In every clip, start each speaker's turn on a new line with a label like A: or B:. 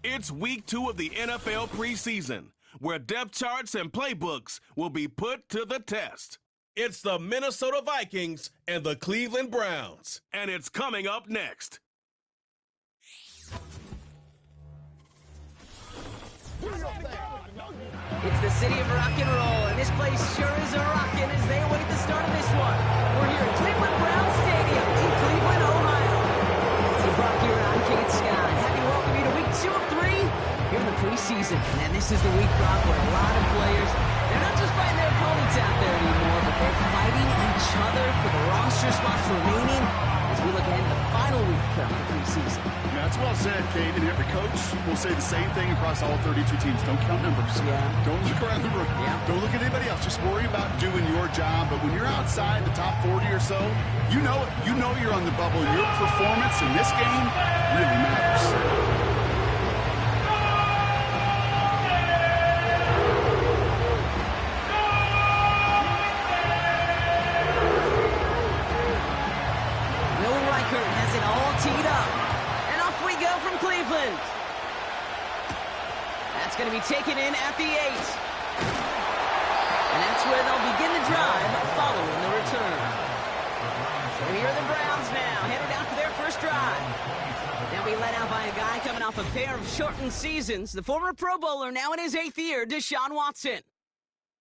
A: It's week 2 of the NFL preseason, where depth charts and playbooks will be put to the test. It's the Minnesota Vikings and the Cleveland Browns, and it's coming up next.
B: It's the city of rock and roll, and this place sure is a-rockin' as they await the start of this one. We're here at Cleveland Browns Stadium in Cleveland, Ohio. Hey, Brock here, and I'm Kate Scott. Happy to welcome you to week 2 of 3 here in the preseason. And this is the week, Brock, where a lot of players, they're not just fighting their opponents out there anymore, but they're fighting each other for the roster spots remaining as we look ahead to the final week of the preseason.
C: That's well said, Kate. And every coach will say the same thing across all 32 teams. Don't count numbers.
B: Yeah.
C: Don't look around the room.
B: Yeah.
C: Don't look at anybody else. Just worry about doing your job. But when you're outside the top 40 or so, you know it. You know you're on the bubble. Your performance in this game really matters.
B: Has it all teed up. And off we go from Cleveland. That's going to be taken in at the 8. And that's where they'll begin the drive following the return. So here are the Browns now, headed out for their first drive. They'll be led out by a guy coming off a pair of shortened seasons. The former Pro Bowler, now in his 8th year, Deshaun Watson.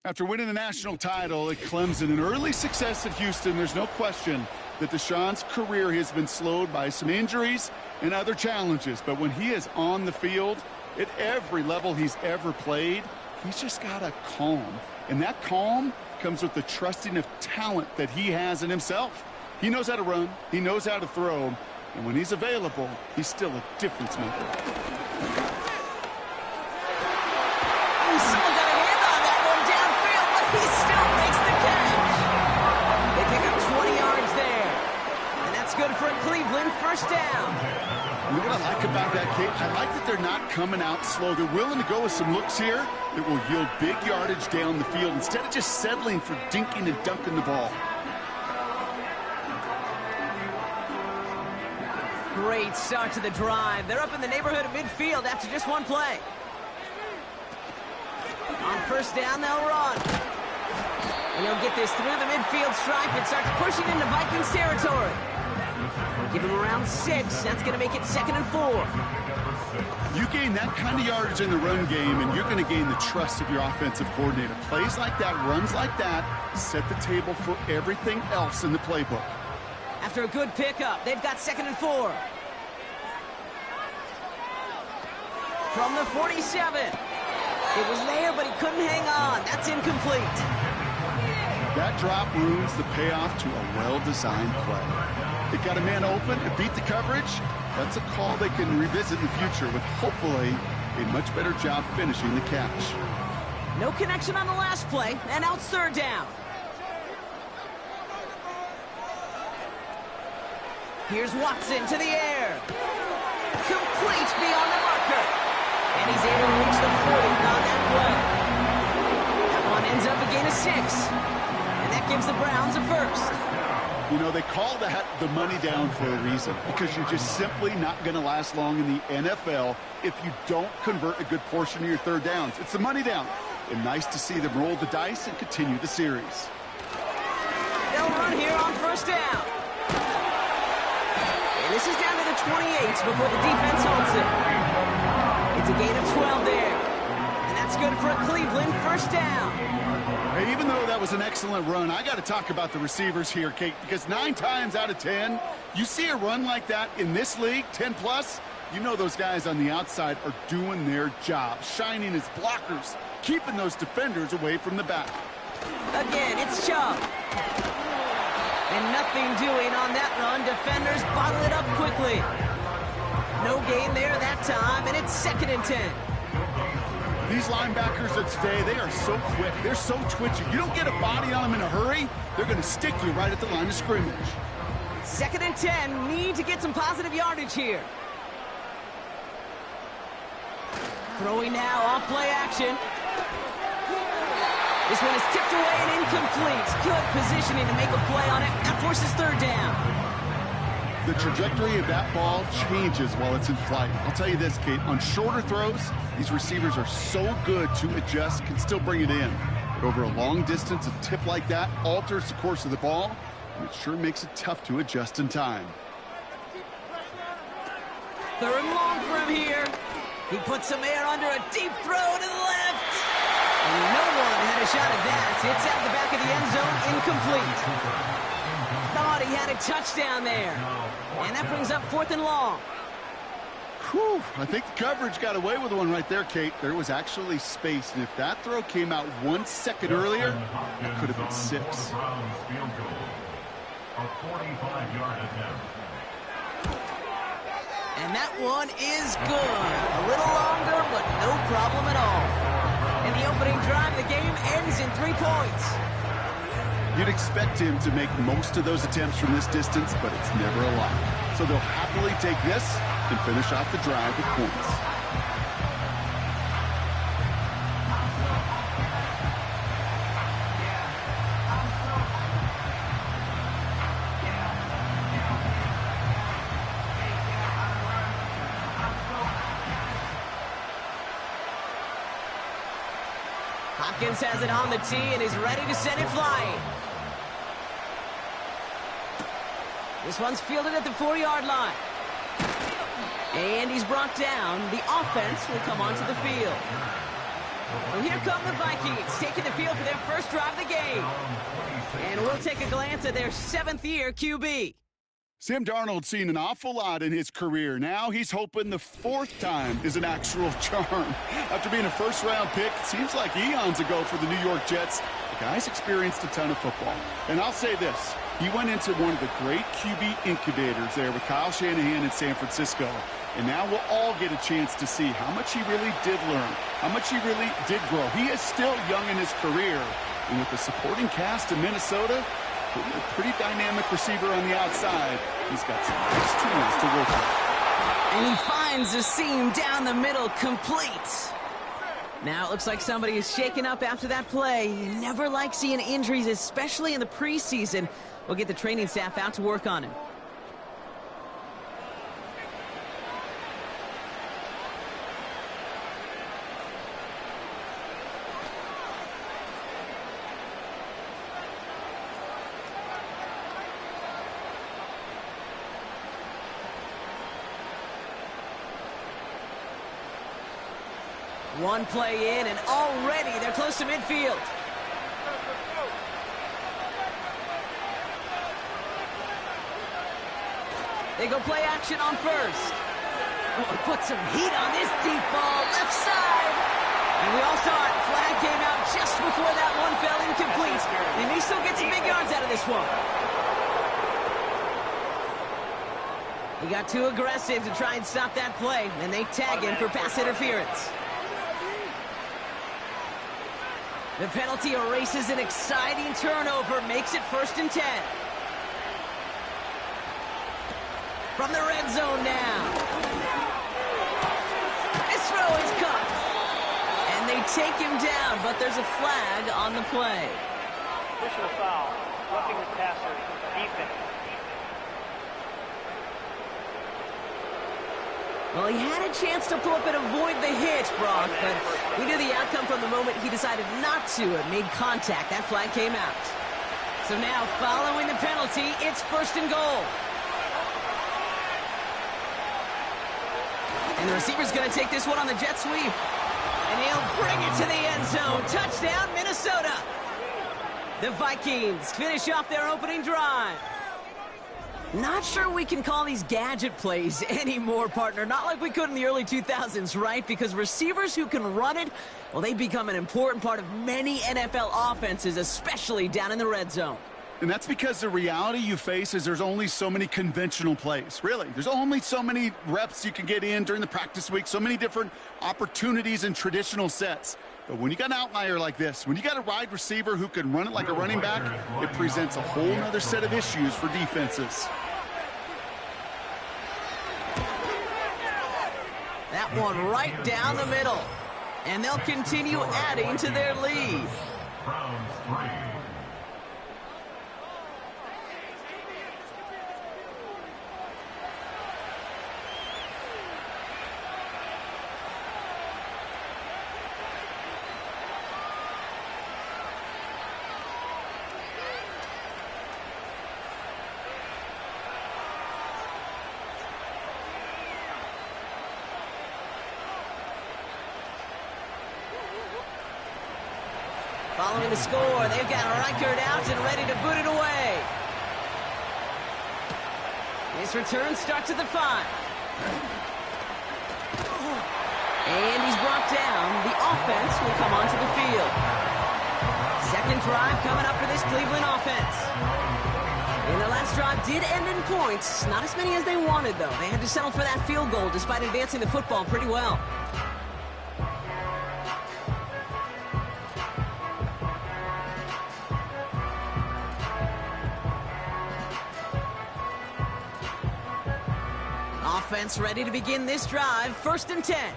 C: After winning the national title at Clemson and early success at Houston, there's no question that Deshaun's career has been slowed by some injuries and other challenges. But when he is on the field, at every level he's ever played, he's just got a calm. And that calm comes with the trusting of talent that he has in himself. He knows how to run. He knows how to throw. And when he's available, he's still a difference maker.
B: Someone got a hand on that one downfield, but he still makes the catch. They pick up 20 yards there. And that's good for a Cleveland first down.
C: You know what I like about that, Kate? I like that they're not coming out slow. They're willing to go with some looks here that will yield big yardage down the field instead of just settling for dinking and dunking the ball.
B: Great start to the drive. They're up in the neighborhood of midfield after just one play. On first down, they'll run. And he'll get this through the midfield stripe and starts pushing into Vikings territory. Give him around 6. That's going to make it 2nd and 4.
C: You gain that kind of yardage in the run game, and you're going to gain the trust of your offensive coordinator. Plays like that, runs like that, set the table for everything else in the playbook.
B: After a good pickup, they've got 2nd and 4. From the 47. It was there, but he couldn't hang on. That's incomplete.
C: That drop ruins the payoff to a well-designed play. It got a man open, it beat the coverage. That's a call they can revisit in the future with hopefully a much better job finishing the catch.
B: No connection on the last play, and now it's 3rd down. Here's Watson to the air. Complete beyond the marker. And he's able to reach the 40 on that play. That one ends up gain of 6. And that gives the Browns a first.
C: You know, they call that the money down for a reason, because you're just simply not going to last long in the NFL if you don't convert a good portion of your third downs. It's the money down. And nice to see them roll the dice and continue the series.
B: They'll run here on first down. And this is down to the 28 before the defense holds it. It's a gain of 12 there. And that's good for a Cleveland first down.
C: Hey, even though that was an excellent run, I got to talk about the receivers here, Kate, because 9 times out of 10, you see a run like that in this league, 10+, you know those guys on the outside are doing their job, shining as blockers, keeping those defenders away from the back.
B: Again, it's Chubb. And nothing doing on that run. Defenders bottle it up quickly. No gain there that time, and it's 2nd and 10.
C: These linebackers of today, they are so quick. They're so twitchy. You don't get a body on them in a hurry, they're going to stick you right at the line of scrimmage.
B: 2nd and 10. Need to get some positive yardage here. Throwing now off play action. This one is tipped away and incomplete. Good positioning to make a play on it. That forces 3rd down.
C: The trajectory of that ball changes while it's in flight. I'll tell you this, Kate, on shorter throws, these receivers are so good to adjust, can still bring it in. But over a long distance, a tip like that alters the course of the ball, and it sure makes it tough to adjust in time.
B: 3rd and long for him here. He puts some air under a deep throw to the left. And no one had a shot at that. It's out the back of the end zone, incomplete. Thought he had a touchdown there. And that brings up 4th and long.
C: Whew, I think the coverage got away with one right there, Kate. There was actually space, and if that throw came out 1 second earlier, that could have been 6.
B: And that one is good. A little longer, but no problem at all. And the opening drive of the game ends in 3 points.
C: You'd expect him to make most of those attempts from this distance, but it's never a lot. So they'll happily take this and finish off the drive with points.
B: Hopkins has it on the tee and is ready to send it flying. This one's fielded at the 4-yard line. And he's brought down. The offense will come onto the field. So here come the Vikings, taking the field for their first drive of the game. And we'll take a glance at their 7th-year QB.
C: Sam Darnold's seen an awful lot in his career. Now he's hoping the 4th time is an actual charm. After being a first-round pick, it seems like eons ago for the New York Jets, the guy's experienced a ton of football. And I'll say this, he went into one of the great QB incubators there with Kyle Shanahan in San Francisco. And now we'll all get a chance to see how much he really did learn, how much he really did grow. He is still young in his career. And with the supporting cast in Minnesota, a pretty dynamic receiver on the outside, he's got some nice tools to work with.
B: And he finds the seam down the middle complete. Now it looks like somebody is shaken up after that play. You never like seeing injuries, especially in the preseason. We'll get the training staff out to work on him. One play in, and already they're close to midfield. They go play action on first. Oh, put some heat on this deep ball, left side. And we all saw it. Flag came out just before that one fell incomplete. They may still get some big yards out of this one. He got too aggressive to try and stop that play, and they tag him for pass interference. The penalty erases an exciting turnover, makes it 1st and 10. From the red zone now. This throw is caught. And they take him down, but there's a flag on the play.
D: Official foul, roughing the passer, defense.
B: Well, he had a chance to pull up and avoid the hit, Brock, but we knew the outcome from the moment he decided not to and made contact. That flag came out. So now, following the penalty, it's 1st and goal. And the receiver's going to take this one on the jet sweep. And he'll bring it to the end zone. Touchdown, Minnesota. The Vikings finish off their opening drive. Not sure we can call these gadget plays anymore, partner. Not like we could in the early 2000s, right? Because receivers who can run it, well, they become an important part of many NFL offenses, especially down in the red zone.
C: And that's because the reality you face is there's only so many conventional plays. Really, there's only so many reps you can get in during the practice week, so many different opportunities and traditional sets. But when you got an outlier like this, when you got a wide receiver who can run it like a running back, it presents a whole other set of issues for defenses.
B: That one right down the middle. And they'll continue adding to their lead. Following the score, they've got Reichert out and ready to boot it away. This return starts at the 5. And he's brought down. The offense will come onto the field. Second drive coming up for this Cleveland offense. And their last drive did end in points. Not as many as they wanted, though. They had to settle for that field goal despite advancing the football pretty well. Offense ready to begin this drive. 1st and 10.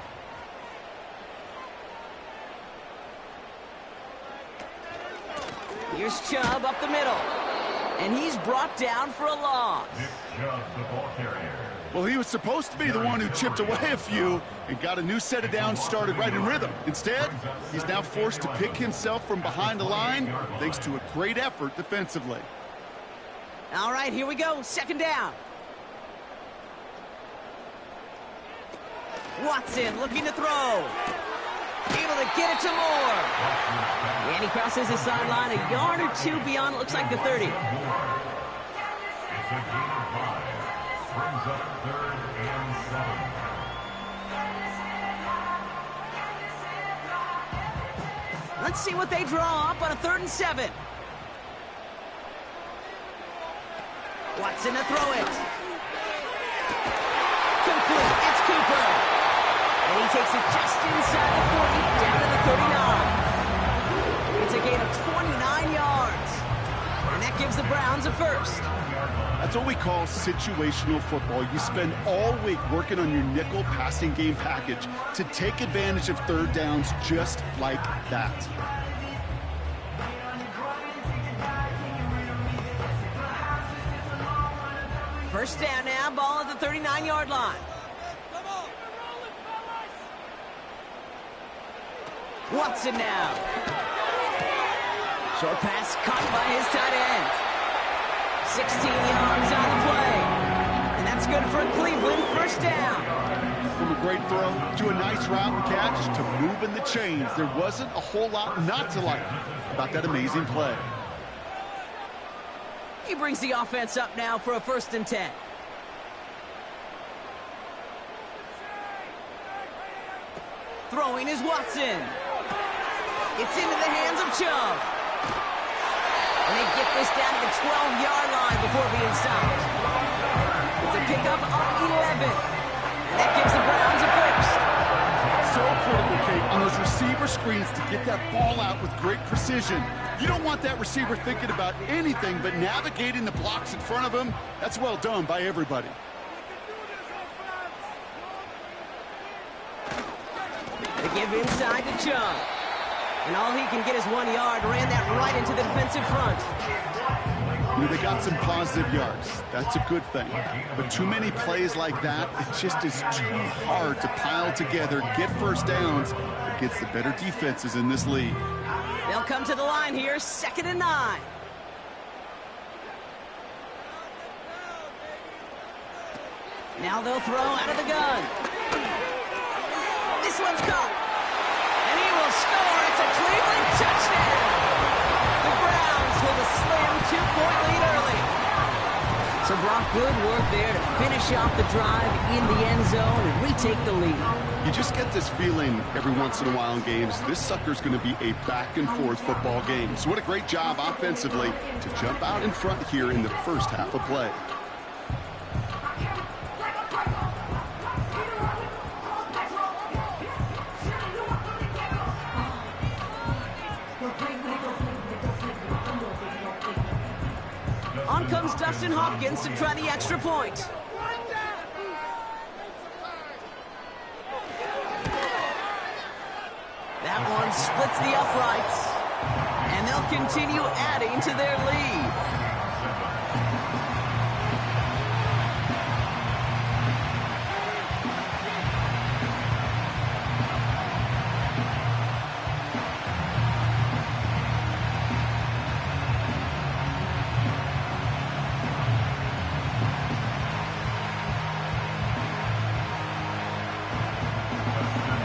B: Here's Chubb up the middle. And he's brought down for a loss.
C: Well, he was supposed to be the one who chipped away a few and got a new set of downs started right in rhythm. Instead, he's now forced to pick himself from behind the line thanks to a great effort defensively.
B: All right, here we go. 2nd down. Watson looking to throw. Able to get it to Moore. And he crosses the sideline a yard or two beyond, it looks like the 30. Let's see what they draw up on a 3rd and 7. Watson to throw it. Complete. It's Cooper. And he takes it just inside the 40, down to the 39. It's a gain of 29 yards. And that gives the Browns a 1st.
C: That's what we call situational football. You spend all week working on your nickel passing game package to take advantage of 3rd downs just like that.
B: First down now, ball at the 39-yard line. Watson now. Short pass caught by his tight end. 16 yards on the play. And that's good for Cleveland. 1st down.
C: From a great throw to a nice route and catch to moving the chains. There wasn't a whole lot not to like about that amazing play.
B: He brings the offense up now for a 1st and 10. Throwing is Watson. It's into the hands of Chubb. And they get this down to the 12-yard line before being stopped. It's a pickup of 11. And that gives the Browns a 1st.
C: So critical, Kate, on those receiver screens to get that ball out with great precision. You don't want that receiver thinking about anything but navigating the blocks in front of him. That's well done by everybody.
B: They give inside to Chubb. And all he can get is 1 yard. Ran that right into the defensive front.
C: They got some positive yards. That's a good thing. But too many plays like that, it just is too hard to pile together, get first downs against the better defenses in this league.
B: They'll come to the line here, 2nd and 9. Now they'll throw out of the gun. This one's caught. And he will score. It's a Cleveland touchdown. The Browns hold a slim 2-point lead early. So Brock, good work there to finish off the drive in the end zone and retake the lead.
C: You just get this feeling every once in a while in games, this sucker's going to be a back-and-forth football game. So what a great job offensively to jump out in front here in the first half of play.
B: On comes Dustin Hopkins to try the extra point. That one splits the uprights. And they'll continue adding to their lead.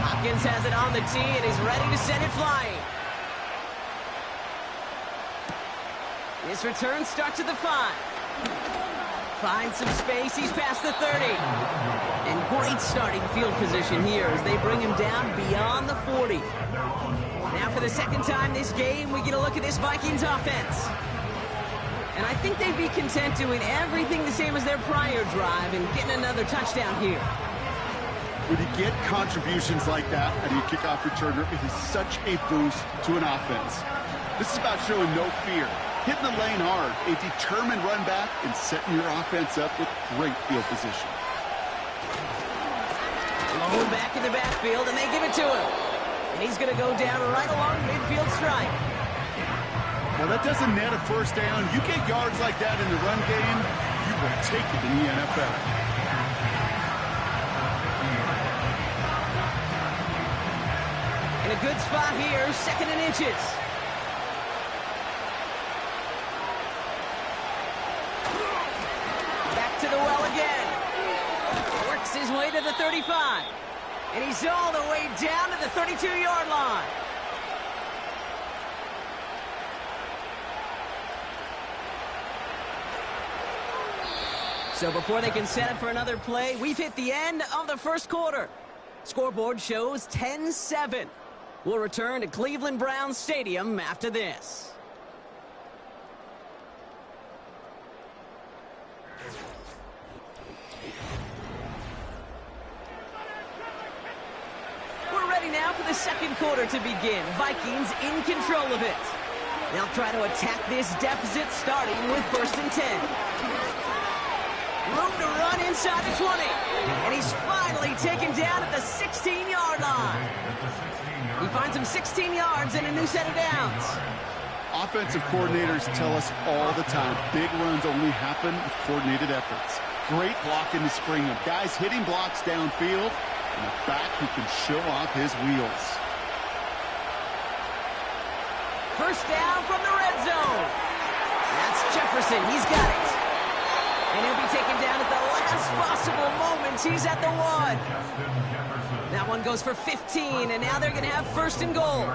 B: Hopkins has it on the tee, and he's ready to send it flying. This return starts at the 5. Finds some space. He's past the 30. And great starting field position here as they bring him down beyond the 40. Now for the second time this game, we get a look at this Vikings offense. And I think they'd be content doing everything the same as their prior drive and getting another touchdown here.
C: When you get contributions like that out of your kickoff returner, it is such a boost to an offense. This is about showing no fear, hitting the lane hard, a determined run back, and setting your offense up with great field position.
B: Low back in the backfield, and they give it to him. And he's going to go down right along midfield stripe.
C: Well, that doesn't net a first down. You get yards like that in the run game, you will take it in the NFL.
B: In a good spot here, 2nd and inches. Back to the well again. Works his way to the 35. And he's all the way down to the 32-yard line. So before they can set up for another play, we've hit the end of the first quarter. Scoreboard shows 10-7. We'll return to Cleveland Browns Stadium after this. We're ready now for the second quarter to begin. Vikings in control of it. They'll try to attack this deficit starting with 1st and 10. Room to run inside the 20. And he's finally taken down at the 16-yard line. He finds him 16 yards and a new set of downs.
C: Offensive coordinators tell us all the time, big runs only happen with coordinated efforts. Great blocking to spring them. Guys hitting blocks downfield, and a back who can show off his wheels.
B: First down from the red zone. That's Jefferson. He's got it. And he'll be taken down at the last possible moment. He's at the 1. That one goes for 15, and now they're going to have 1st and goal.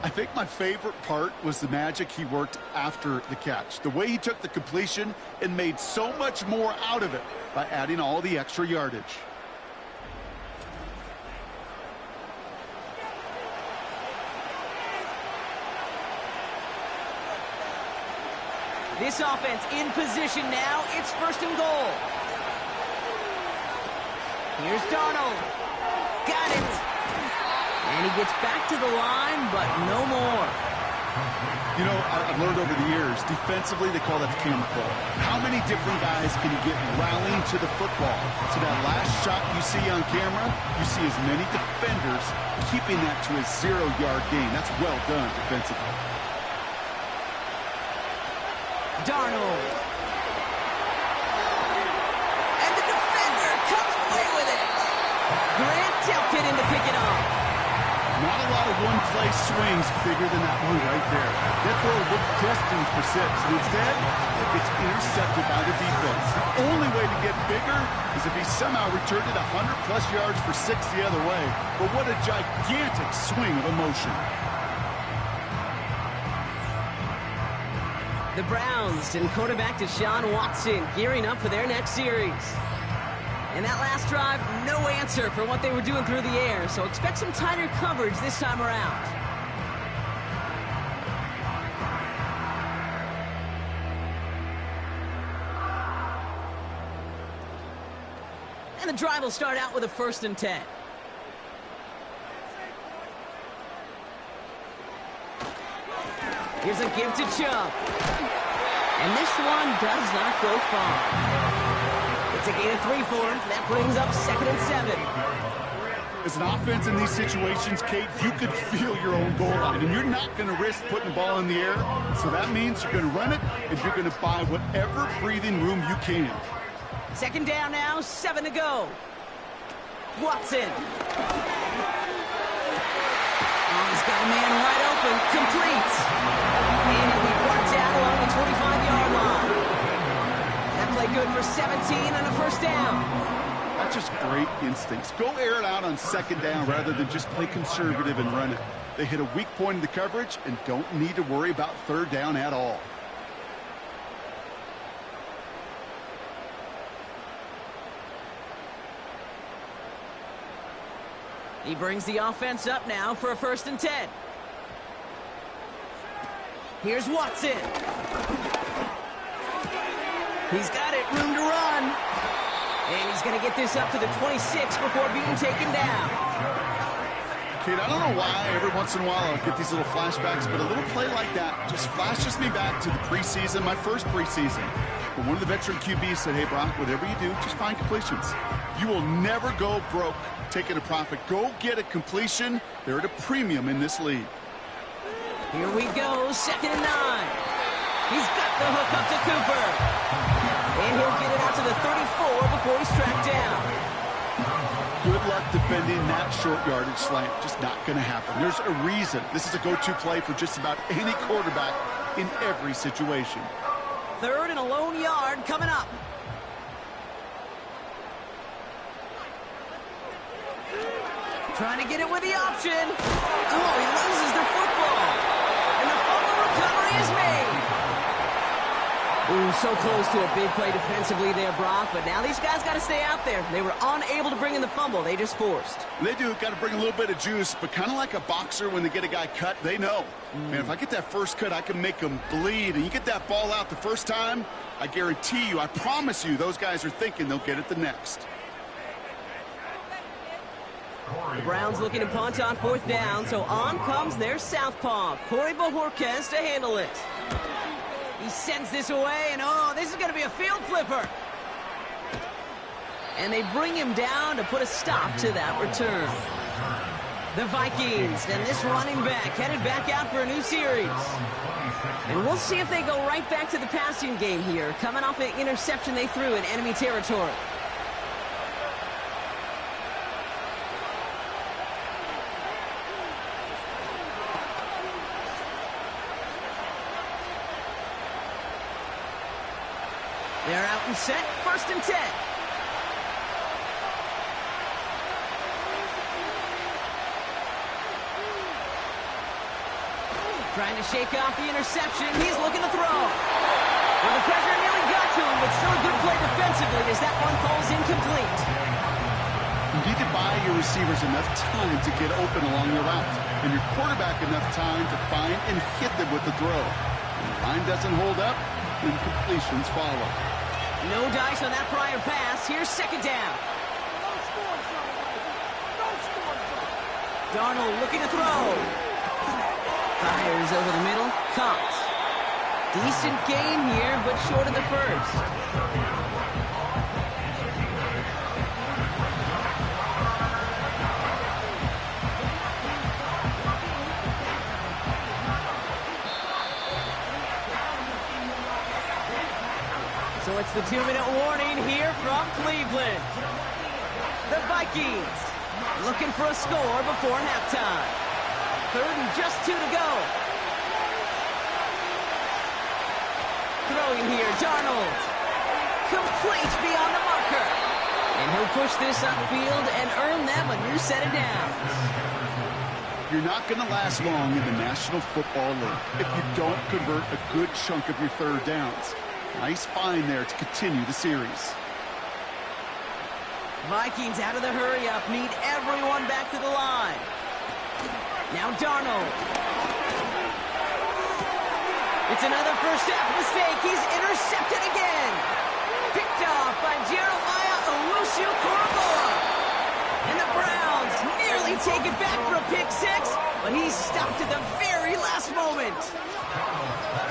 C: I think my favorite part was the magic he worked after the catch. The way he took the completion and made so much more out of it by adding all the extra yardage.
B: This offense in position now. It's 1st and goal. Here's Darnold. Got it. And he gets back to the line, but no more.
C: You know, I've learned over the years, defensively, they call that the camera pull. How many different guys can you get rallying to the football? So that last shot you see on camera, you see as many defenders keeping that to a 0-yard gain. That's well done defensively.
B: Darnold. And the defender comes away with it. Grant Delpit in to pick it off.
C: Not a lot of one-play swings bigger than that one right there. That throw looked destined for 6, and instead, it gets intercepted by the defense. The only way to get bigger is if he somehow returned it 100-plus yards for 6 the other way. But what a gigantic swing of emotion.
B: The Browns and quarterback Deshaun Watson gearing up for their next series. And that last drive, no answer for what they were doing through the air, so expect some tighter coverage this time around. And the drive will start out with a 1st and 10. Here's a give to Chubb. And this one does not go far. It's a gain of 3 for him. That brings up 2nd and 7.
C: As an offense in these situations, Kate, you could feel your own goal line, and you're not going to risk putting the ball in the air. So that means you're going to run it, and you're going to buy whatever breathing room you can.
B: 2nd down now, 7 to go. Watson. Oh, he's got a man wide open. Complete. And he'll be brought down along the 25-yard line. Play good for 17 and a 1st down.
C: That's just great instincts. Go air it out on 2nd down rather than just play conservative and run it. They hit a weak point in the coverage and don't need to worry about 3rd down at all.
B: He brings the offense up now for a 1st and 10. Here's Watson. He's got it, room to run. And he's going to get this up to the 26 before being taken down.
C: Kate, I don't know why every once in a while I'll get these little flashbacks, but a little play like that just flashes me back to the preseason, my first preseason. When one of the veteran QBs said, hey, Brock, whatever you do, just find completions. You will never go broke taking a profit. Go get a completion. They're at a premium in this league.
B: Here we go, 2nd and 9. He's got the hook up to Cooper. And he'll get it out to the 34 before he's tracked down.
C: Good luck defending that short yardage slant. Just not going to happen. There's a reason. This is a go-to play for just about any quarterback in every situation.
B: 3rd and a lone yard coming up. Trying to get it with the option. Oh, he loses the football. And the fumble recovery is made. Ooh, so close to a big play defensively there, Brock, but now these guys got to stay out there. They were unable to bring in the fumble. They just forced.
C: They do. Got to bring a little bit of juice, but kind of like a boxer when they get a guy cut, they know. Man, if I get that first cut, I can make them bleed. And you get that ball out the first time, I guarantee you, I promise you, those guys are thinking they'll get it the next.
B: The Browns looking to punt on 4th down, so on comes their southpaw, Corey Bojorquez, to handle it. He sends this away, and oh, this is going to be a field flipper. And they bring him down to put a stop to that return. The Vikings and this running back headed back out for a new series. And we'll see if they go right back to the passing game here, coming off an interception they threw in enemy territory. They're out and set, 1st and 10. Trying to shake off the interception. He's looking to throw. Well, the pressure nearly got to him, but still a good play defensively as that one falls incomplete.
C: You need to buy your receivers enough time to get open along the route, and your quarterback enough time to find and hit them with the throw. When the line doesn't hold up, incompletions follow.
B: No dice on that prior pass. Here's 2nd down. Darnold looking to throw. Fires over the middle. Caught. Decent gain here, but short of the first. So it's the 2-minute warning here from Cleveland. The Vikings looking for a score before halftime. 3rd and just 2 to go. Throwing here, Darnold. Complete beyond the marker. And he'll push this upfield and earn them a new set of downs.
C: You're not going to last long in the National Football League if you don't convert a good chunk of your 3rd downs. Nice find there to continue the series.
B: Vikings out of the hurry-up, need everyone back to the line. Now Darnold. It's another first-half mistake. He's intercepted again. Picked off by Jeremiah Owusu-Koramoah. And the Browns nearly take it back for a pick-6, but he's stopped at the very last moment.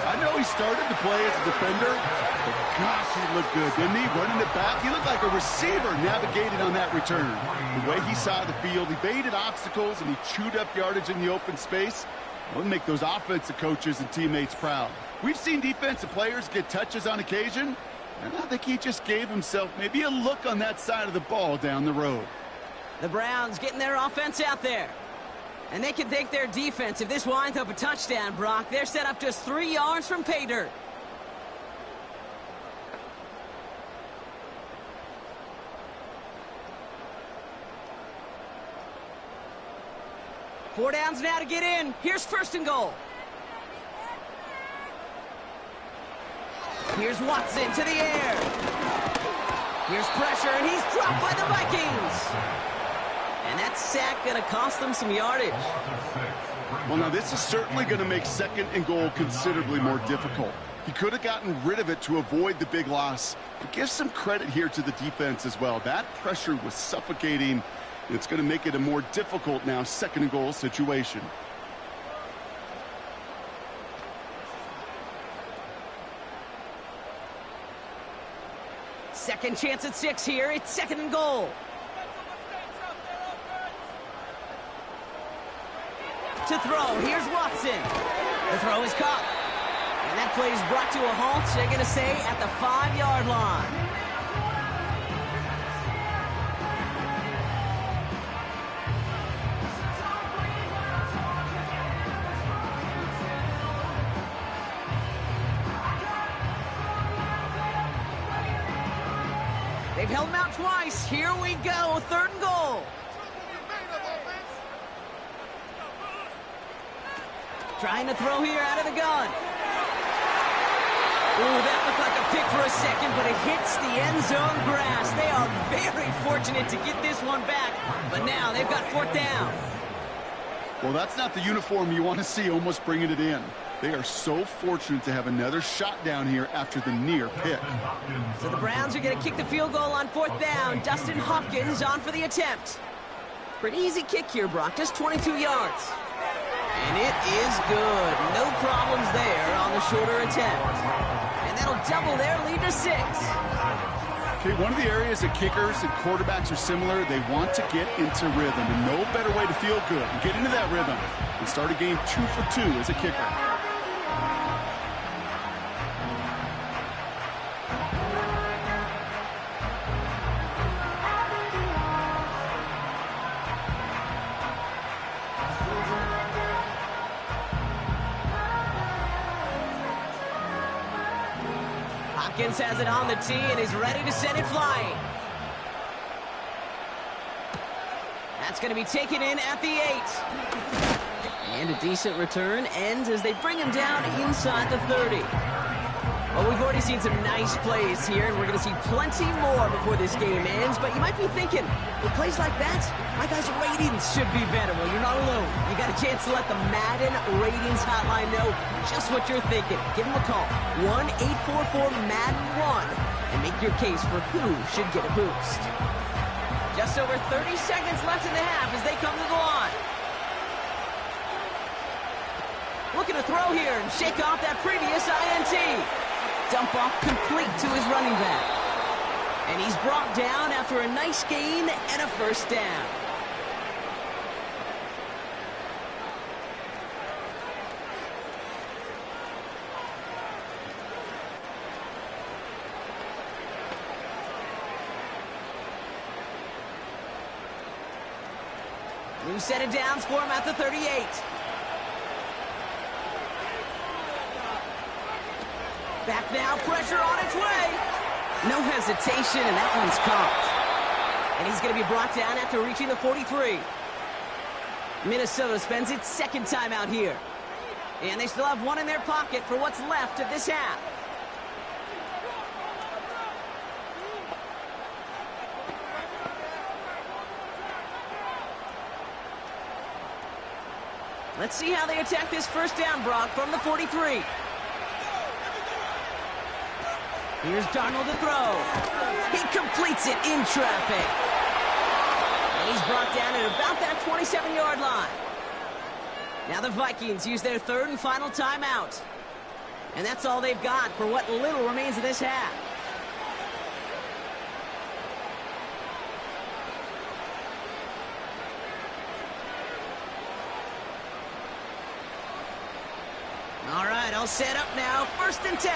C: I know he started to play as a defender, but gosh, he looked good, didn't he? Running it back, he looked like a receiver navigated on that return. The way he saw the field, he baited obstacles and he chewed up yardage in the open space. It would make those offensive coaches and teammates proud. We've seen defensive players get touches on occasion, and I think he just gave himself maybe a look on that side of the ball down the road.
B: The Browns getting their offense out there. And they can thank their defense if this winds up a touchdown, Brock. They're set up just 3 yards from pay dirt. Four downs now to get in. Here's 1st and goal. Here's Watson to the air. Here's pressure, and he's dropped by the Vikings. And that sack going to cost them some yardage.
C: Well, now this is certainly going to make 2nd and goal considerably more difficult. He could have gotten rid of it to avoid the big loss. But give some credit here to the defense as well. That pressure was suffocating. It's going to make it a more difficult now 2nd and goal situation.
B: Second chance at 6 here. It's 2nd and goal. To throw, here's Watson. The throw is caught. And that play is brought to a halt, they're going to say, at the 5-yard line. They've held him out twice. Here we go, 3rd and goal. Trying to throw here out of the gun. Ooh, that looked like a pick for a second, but it hits the end zone grass. They are very fortunate to get this one back, but now they've got 4th down.
C: Well, that's not the uniform you want to see almost bringing it in. They are so fortunate to have another shot down here after the near pick.
B: So the Browns are going to kick the field goal on 4th down. Dustin Hopkins on for the attempt. Pretty easy kick here, Brock, just 22 yards. And it is good. No problems there on the shorter attempt. And that'll double their lead to 6.
C: Okay, one of the areas that kickers and quarterbacks are similar, they want to get into rhythm. And no better way to feel good and get into that rhythm and start a game 2 for 2 as a kicker.
B: Hopkins has it on the tee and is ready to send it flying. That's going to be taken in at the 8. And a decent return ends as they bring him down inside the 30. Well, we've already seen some nice plays here, and we're going to see plenty more before this game ends. But you might be thinking, with plays like that, my guys' ratings should be better. Well, you're not alone. You got a chance to let the Madden ratings hotline know just what you're thinking. Give them a call, 1-844-MADDEN-1, and make your case for who should get a boost. Just over 30 seconds left in the half as they come to the line. Looking to throw here and shake off that previous INT. Dump off complete to his running back. And he's brought down after a nice gain and a first down. New set of downs for him at the 38. Back now, pressure on its way. No hesitation, and that one's caught. And he's going to be brought down after reaching the 43. Minnesota spends its second time out here. And they still have one in their pocket for what's left of this half. Let's see how they attack this first down, Brock, from the 43. Here's Darnold to throw. He completes it in traffic. And he's brought down at about that 27-yard line. Now the Vikings use their third and final timeout. And that's all they've got for what little remains of this half. All right, all set up now. First and 10.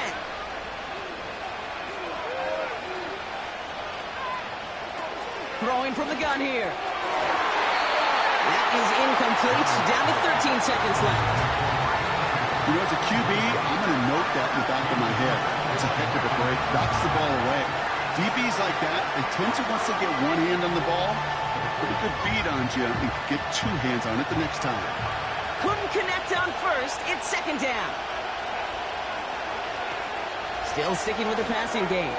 B: Throwing from the gun here. That is incomplete. Down to 13 seconds left.
C: You know, as a QB, I'm going to note that in the back of my head. That's a heck of a break. Knocks the ball away. DBs like that, they tend to, once they get one hand on the ball, have a pretty good beat on you and get two hands on it the next time.
B: Couldn't connect on first. It's second down. Still sticking with the passing game.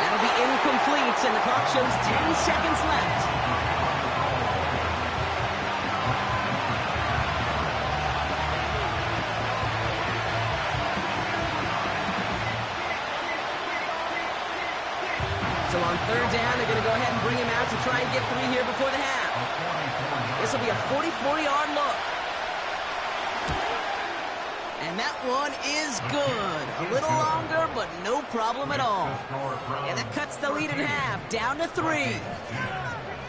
B: That'll be incomplete, and the clock shows 10 seconds left. So on third down, they're going to go ahead and bring him out to try and get three here before the half. This will be a 44-yard look. And that one is good. A little longer, but no problem at all. And that cuts the lead in half, down to 3.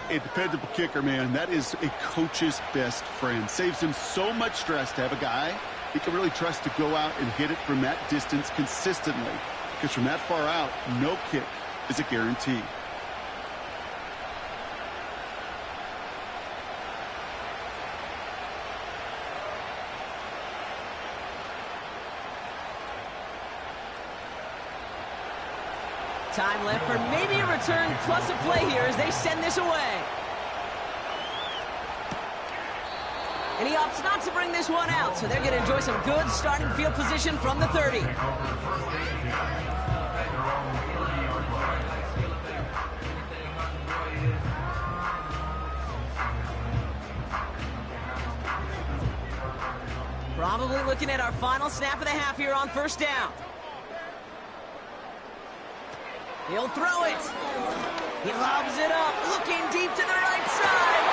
C: A dependable kicker, man. That is a coach's best friend. Saves him so much stress to have a guy he can really trust to go out and hit it from that distance consistently. Because from that far out, no kick is a guarantee.
B: Time left for maybe a return plus a play here as they send this away. And he opts not to bring this one out, so they're going to enjoy some good starting field position from the 30. Probably looking at our final snap of the half here on first down. He'll throw it. He lobs it up, looking deep to the right side.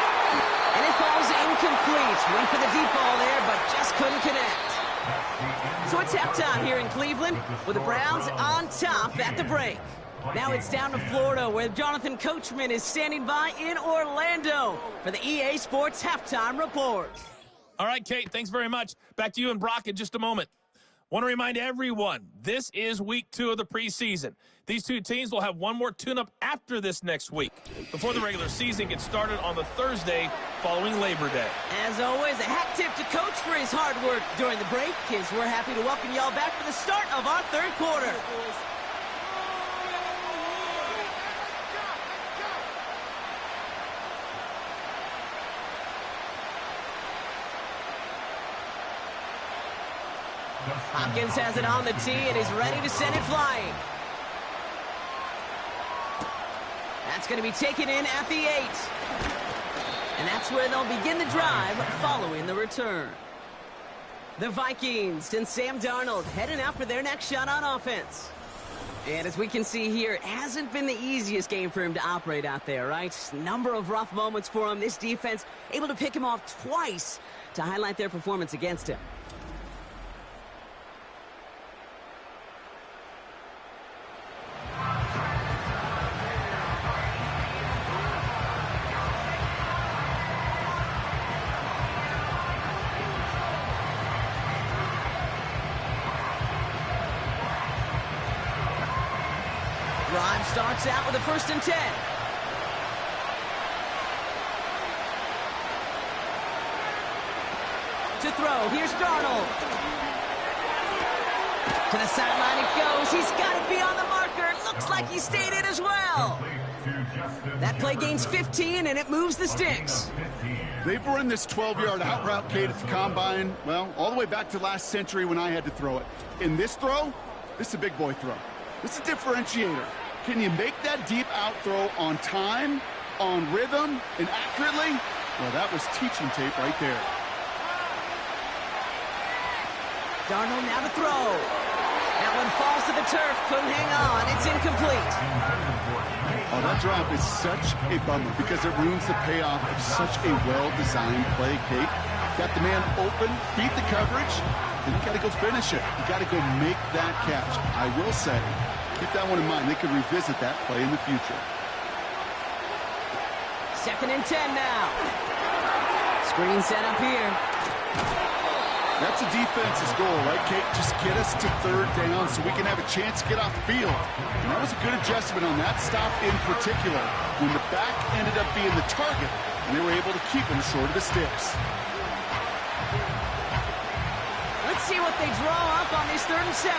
B: And it falls incomplete. Went for the deep ball there, but just couldn't connect. So it's halftime here in Cleveland with the Browns on top at the break. Now it's down to Florida where Jonathan Coachman is standing by in Orlando for the EA Sports Halftime Report.
E: All right, Kate, thanks very much. Back to you and Brock in just a moment. Want to remind everyone, this is week 2 of the preseason. These two teams will have one more tune-up after this next week, before the regular season gets started on the Thursday following Labor Day.
B: As always, a hat tip to Coach for his hard work during the break, as we're happy to welcome y'all back for the start of our third quarter. Hopkins has it on the tee and is ready to send it flying. That's going to be taken in at the 8. And that's where they'll begin the drive following the return. The Vikings and Sam Darnold heading out for their next shot on offense. And as we can see here, it hasn't been the easiest game for him to operate out there, right? Number of rough moments for him. This defense able to pick him off twice to highlight their performance against him. Drive starts out with a 1st and 10. To throw, here's Darnold. To the sideline it goes. He's got it beyond the marker. Looks like he stayed in as well. That play gains 15, and it moves the sticks.
C: They've run this 12-yard out route, Kate, at the combine, well, all the way back to last century when I had to throw it. In this throw, this is a big boy throw. This is a differentiator. Can you make that deep out throw on time, on rhythm, and accurately? Well, that was teaching tape right there.
B: Darnold now to throw. That one falls to the turf. Couldn't hang on. It's incomplete.
C: Oh, that drop is such a bummer because it ruins the payoff of such a well-designed play, Kate. Got the man open, beat the coverage, and you got to go finish it. You got to go make that catch. I will say, keep that one in mind. They could revisit that play in the future.
B: 2nd and 10 now. Screen set up here.
C: That's a defense's goal, right, Kate? Just get us to 3rd down so we can have a chance to get off the field. And that was a good adjustment on that stop in particular when the back ended up being the target, and they were able to keep him short of the sticks.
B: Let's see what they draw up on this 3rd and 7.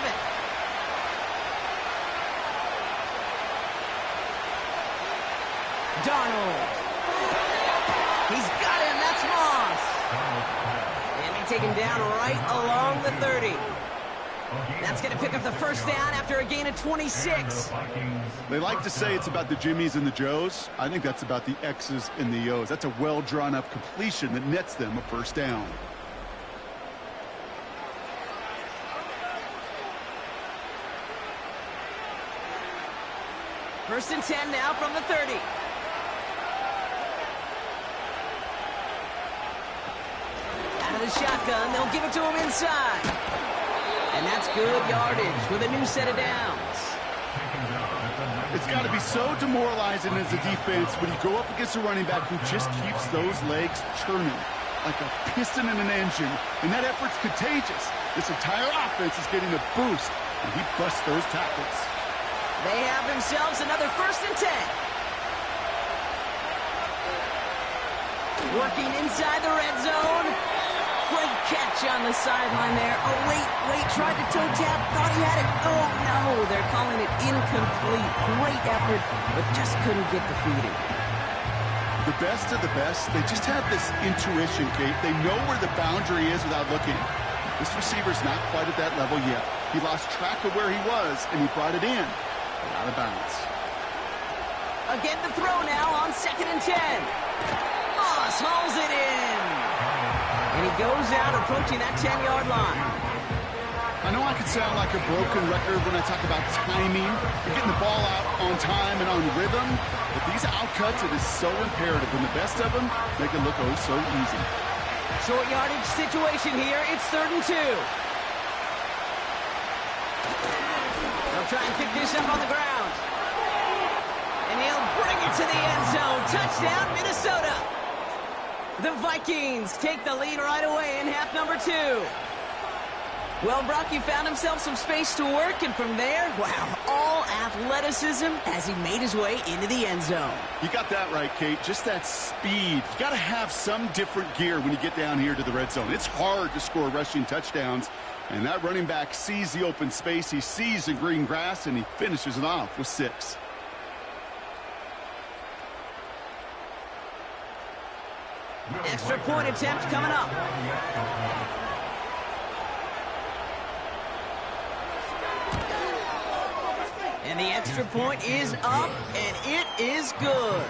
B: Darnold. He's got him. That's Moss. And they take him down right along the 30. That's going to pick up the 1st down after a gain of 26.
C: They like to say it's about the Jimmies and the Joes. I think that's about the X's and the O's. That's a well-drawn-up completion that nets them a 1st down.
B: First and 10 now from the 30. Out of the shotgun, they'll give it to him inside. And that's good yardage with a new set of downs.
C: It's got to be so demoralizing as a defense when you go up against a running back who just keeps those legs churning like a piston in an engine. And that effort's contagious. This entire offense is getting a boost, and he busts those tackles.
B: They have themselves another 1st and 10. Working inside the red zone. Great catch on the sideline there. Oh, wait, tried to toe tap, thought he had it. Oh, no, they're calling it incomplete. Great effort, but just couldn't get the feet in.
C: The best of the best, they just have this intuition, Kate. They know where the boundary is without looking. This receiver's not quite at that level yet. He lost track of where he was, and he brought it in. Out of bounds.
B: Again, the throw now on 2nd and 10. Moss hauls it in. And he goes out approaching that 10-yard line.
C: I know I could sound like a broken record when I talk about timing, getting the ball out on time and on rhythm, but these outcuts, it is so imperative, and the best of them make it look oh so easy.
B: Short yardage situation here. It's 3rd and 2. They'll try and pick this up on the ground. And he'll bring it to the end zone. Touchdown, Minnesota. The Vikings take the lead right away in half number 2. Well, Brock, he found himself some space to work, and from there, wow, all athleticism as he made his way into the end zone.
C: You got that right, Kate. Just that speed. You got to have some different gear when you get down here to the red zone. It's hard to score rushing touchdowns, and that running back sees the open space, he sees the green grass, and he finishes it off with 6.
B: Extra point attempt coming up. And the extra point is up, and it is good.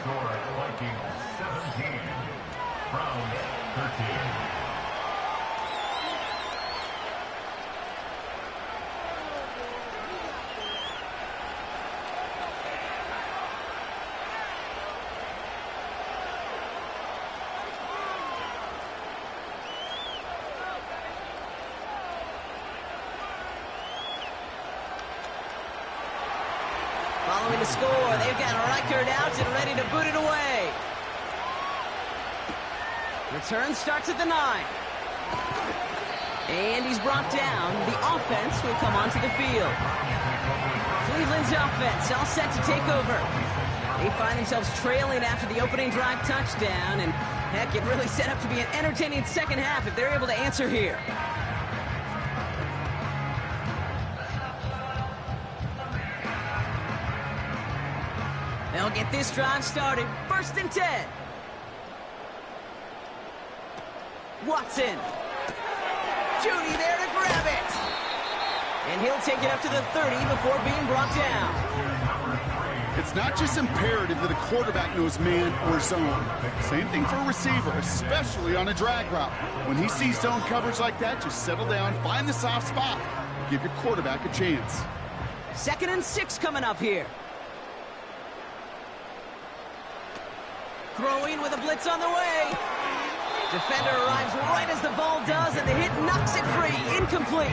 B: following the score. They've got Reichert out and ready to boot it away. Return starts at the 9. And he's brought down. The offense will come onto the field. Cleveland's offense all set to take over. They find themselves trailing after the opening drive touchdown, and heck, it really set up to be an entertaining second half if they're able to answer here. They'll get this drive started. 1st and 10. Watson. Judy there to grab it. And he'll take it up to the 30 before being brought down.
C: It's not just imperative that a quarterback knows man or zone. Same thing for a receiver, especially on a drag route. When he sees zone coverage like that, just settle down, find the soft spot. Give your quarterback a chance.
B: 2nd and 6 coming up here. Throwing with a blitz on the way. Defender arrives right as the ball does, and the hit knocks it free. Incomplete.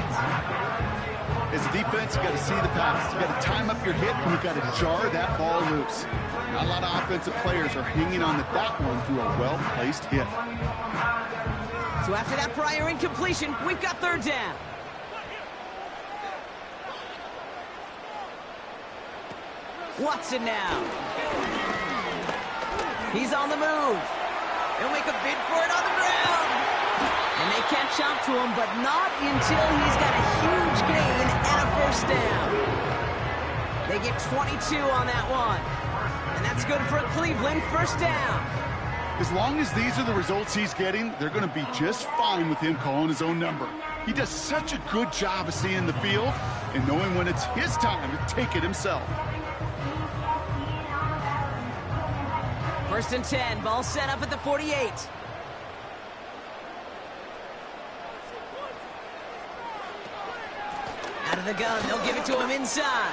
C: As a defense, you got to see the pass. You got to time up your hit, and you got to jar that ball loose. Not a lot of offensive players are hanging on to that one through a well-placed hit.
B: So after that prior incompletion, we've got 3rd down. Watson now. He's on the move. He'll make a bid for it on the ground. And they catch up to him, but not until he's got a huge gain and a 1st down. They get 22 on that one. And that's good for a Cleveland 1st down.
C: As long as these are the results he's getting, they're going to be just fine with him calling his own number. He does such a good job of seeing the field and knowing when it's his time to take it himself.
B: 1st and 10, ball set up at the 48. Out of the gun, they'll give it to him inside.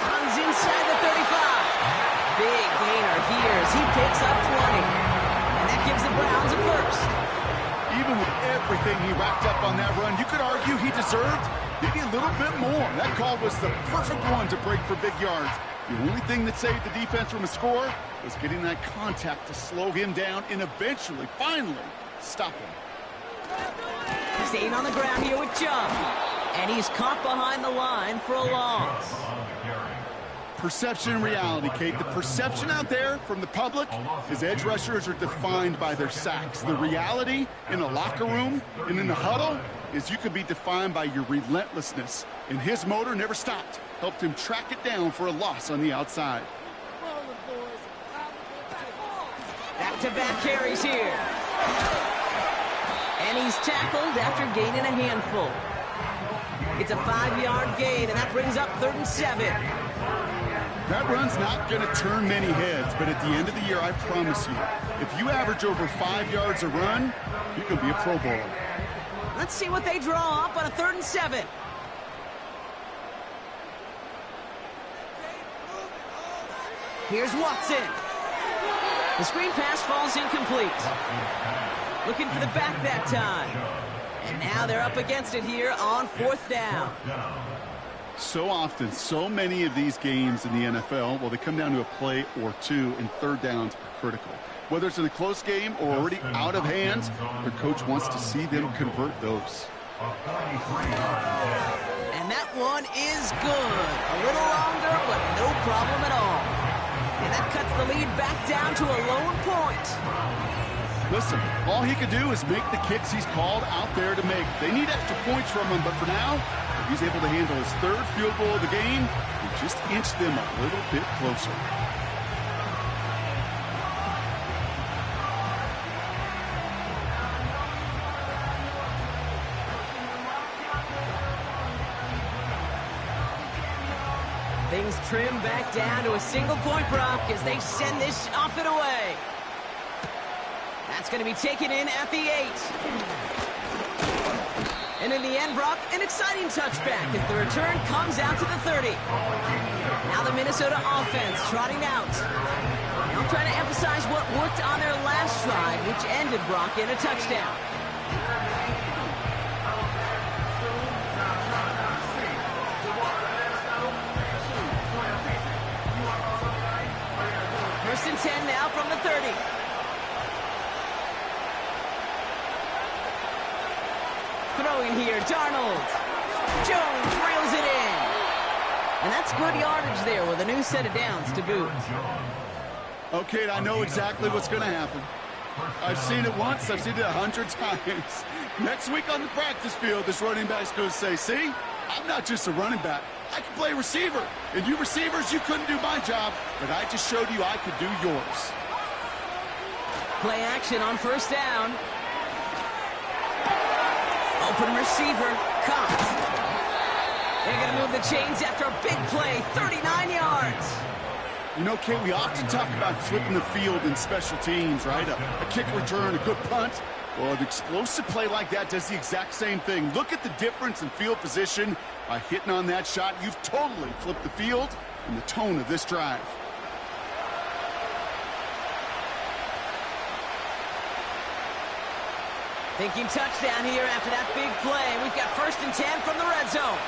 B: Runs inside the 35. Big gainer here as he picks up 20. And that gives the Browns a 1st.
C: Even with everything he racked up on that run, you could argue he deserved maybe a little bit more. That call was the perfect one to break for big yards. The only thing that saved the defense from a score was getting that contact to slow him down and eventually, finally, stop him.
B: Staying on the ground here with Chubb. And he's caught behind the line for a loss.
C: Perception and reality, Kate. The perception out there from the public is edge rushers are defined by their sacks. The reality in the locker room and in the huddle is you can be defined by your relentlessness. And his motor never stopped. Helped him track it down for a loss on the outside.
B: Back-to-back carries here. And he's tackled after gaining a handful. It's a 5-yard gain, and that brings up 3rd and 7.
C: That run's not going to turn many heads, but at the end of the year, I promise you, if you average over 5 yards a run, you can be a Pro Bowler.
B: Let's see what they draw up on a 3rd and 7. Here's Watson. The screen pass falls incomplete. Looking for the back that time. And now they're up against it here on 4th down.
C: So often, so many of these games in the NFL, well, they come down to a play or two, and 3rd downs are critical. Whether it's in a close game or already out of hands, their coach wants to see them convert those.
B: And that one is good. A little longer, but no problem at all. And that cuts the lead back down to a lone point.
C: Listen, all he could do is make the kicks he's called out there to make. They need extra points from him, but for now, he's able to handle his 3rd field goal of the game and just inch them a little bit closer.
B: Things trim back down to a single-point Brock as they send this off and away. That's going to be taken in at the 8. And in the end, Brock, an exciting touchback as the return comes out to the 30. Now the Minnesota offense trotting out. Now trying to emphasize what worked on their last drive, which ended Brock in a touchdown. and 10 now from the 30. Throwing here, Darnold. Jones reels it in. And that's good yardage there with a new set of downs to boot.
C: Okay, I know exactly what's going to happen. I've seen it once. I've seen it 100 times. Next week on the practice field, this running back's going to say, see, I'm not just a running back. I can play receiver. And you receivers, you couldn't do my job, but I just showed you I could do yours.
B: Play action on first down. Open receiver, caught. They're going to move the chains after a big play, 39 yards.
C: You know, Kate, we often talk about flipping the field in special teams, right? A kick return, a good punt. Well, an explosive play like that does the exact same thing. Look at the difference in field position. By hitting on that shot, you've totally flipped the field and the tone of this drive.
B: Thinking touchdown here after that big play. We've got first and 10 from the red zone.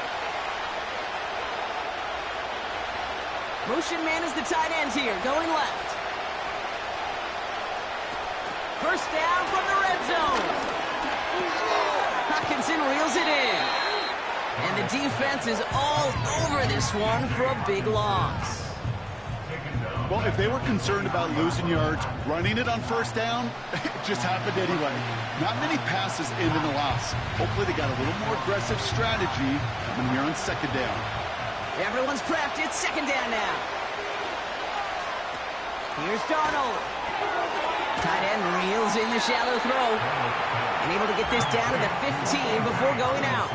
B: Motion man is the tight end here, going left. First down from the red zone. Hockenson reels it in. And the defense is all over this one for a big loss.
C: Well, if they were concerned about losing yards, running it on first down, it just happened anyway. Not many passes end in a loss. Hopefully they got a little more aggressive strategy coming here on second down.
B: Everyone's prepped. It's second down now. Here's Darnold. Tight end reels in the shallow throw. And able to get this down to the 15 before going out.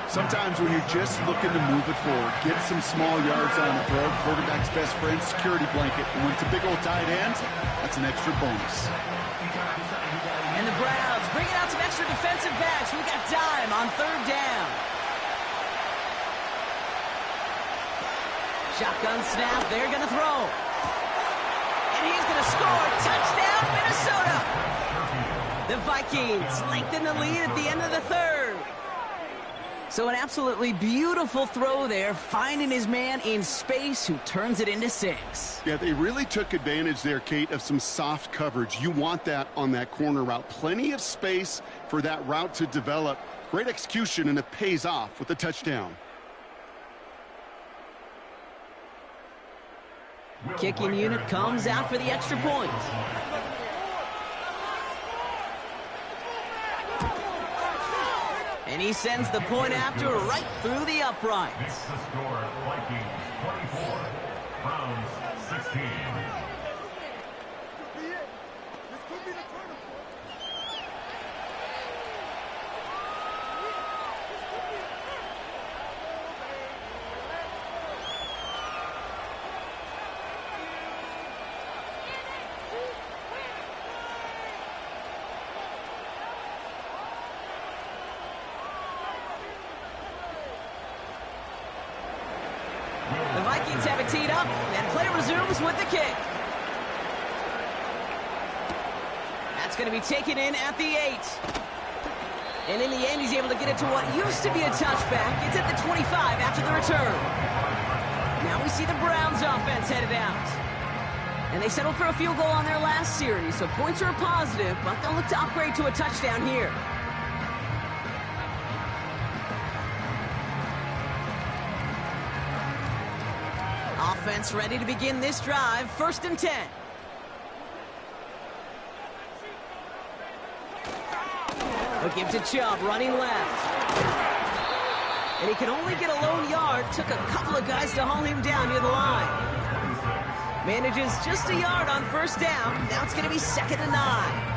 C: Sometimes when you're just looking to move it forward, get some small yards on the throw, quarterback's best friend, security blanket. And when it's a big old tight end, that's an extra bonus.
B: And the Browns bringing out some extra defensive backs. We've got dime on third down. Shotgun snap. They're going to throw. And he's going to score. Touchdown, Minnesota. The Vikings lengthen the lead at the end of the third. So an absolutely beautiful throw there, finding his man in space who turns it into 6.
C: Yeah, they really took advantage there, Kate, of some soft coverage. You want that on that corner route. Plenty of space for that route to develop. Great execution, and it pays off with a touchdown.
B: Kicking unit comes out for the extra point. And he sends the point after right through the uprights.
F: It's the score, Vikings 24, Browns 16.
B: The Vikings have it teed up, and play resumes with the kick. That's going to be taken in at the 8. And in the end, he's able to get it to what used to be a touchback. It's at the 25 after the return. Now we see the Browns offense headed out. And they settled for a field goal on their last series, so points are a positive, but they'll look to upgrade to a touchdown here. Offense ready to begin this drive. First and 10. They'll give to Chubb, running left. And he can only get a lone yard. Took a couple of guys to haul him down near the line. Manages just a yard on first down. Now it's going to be second and 9.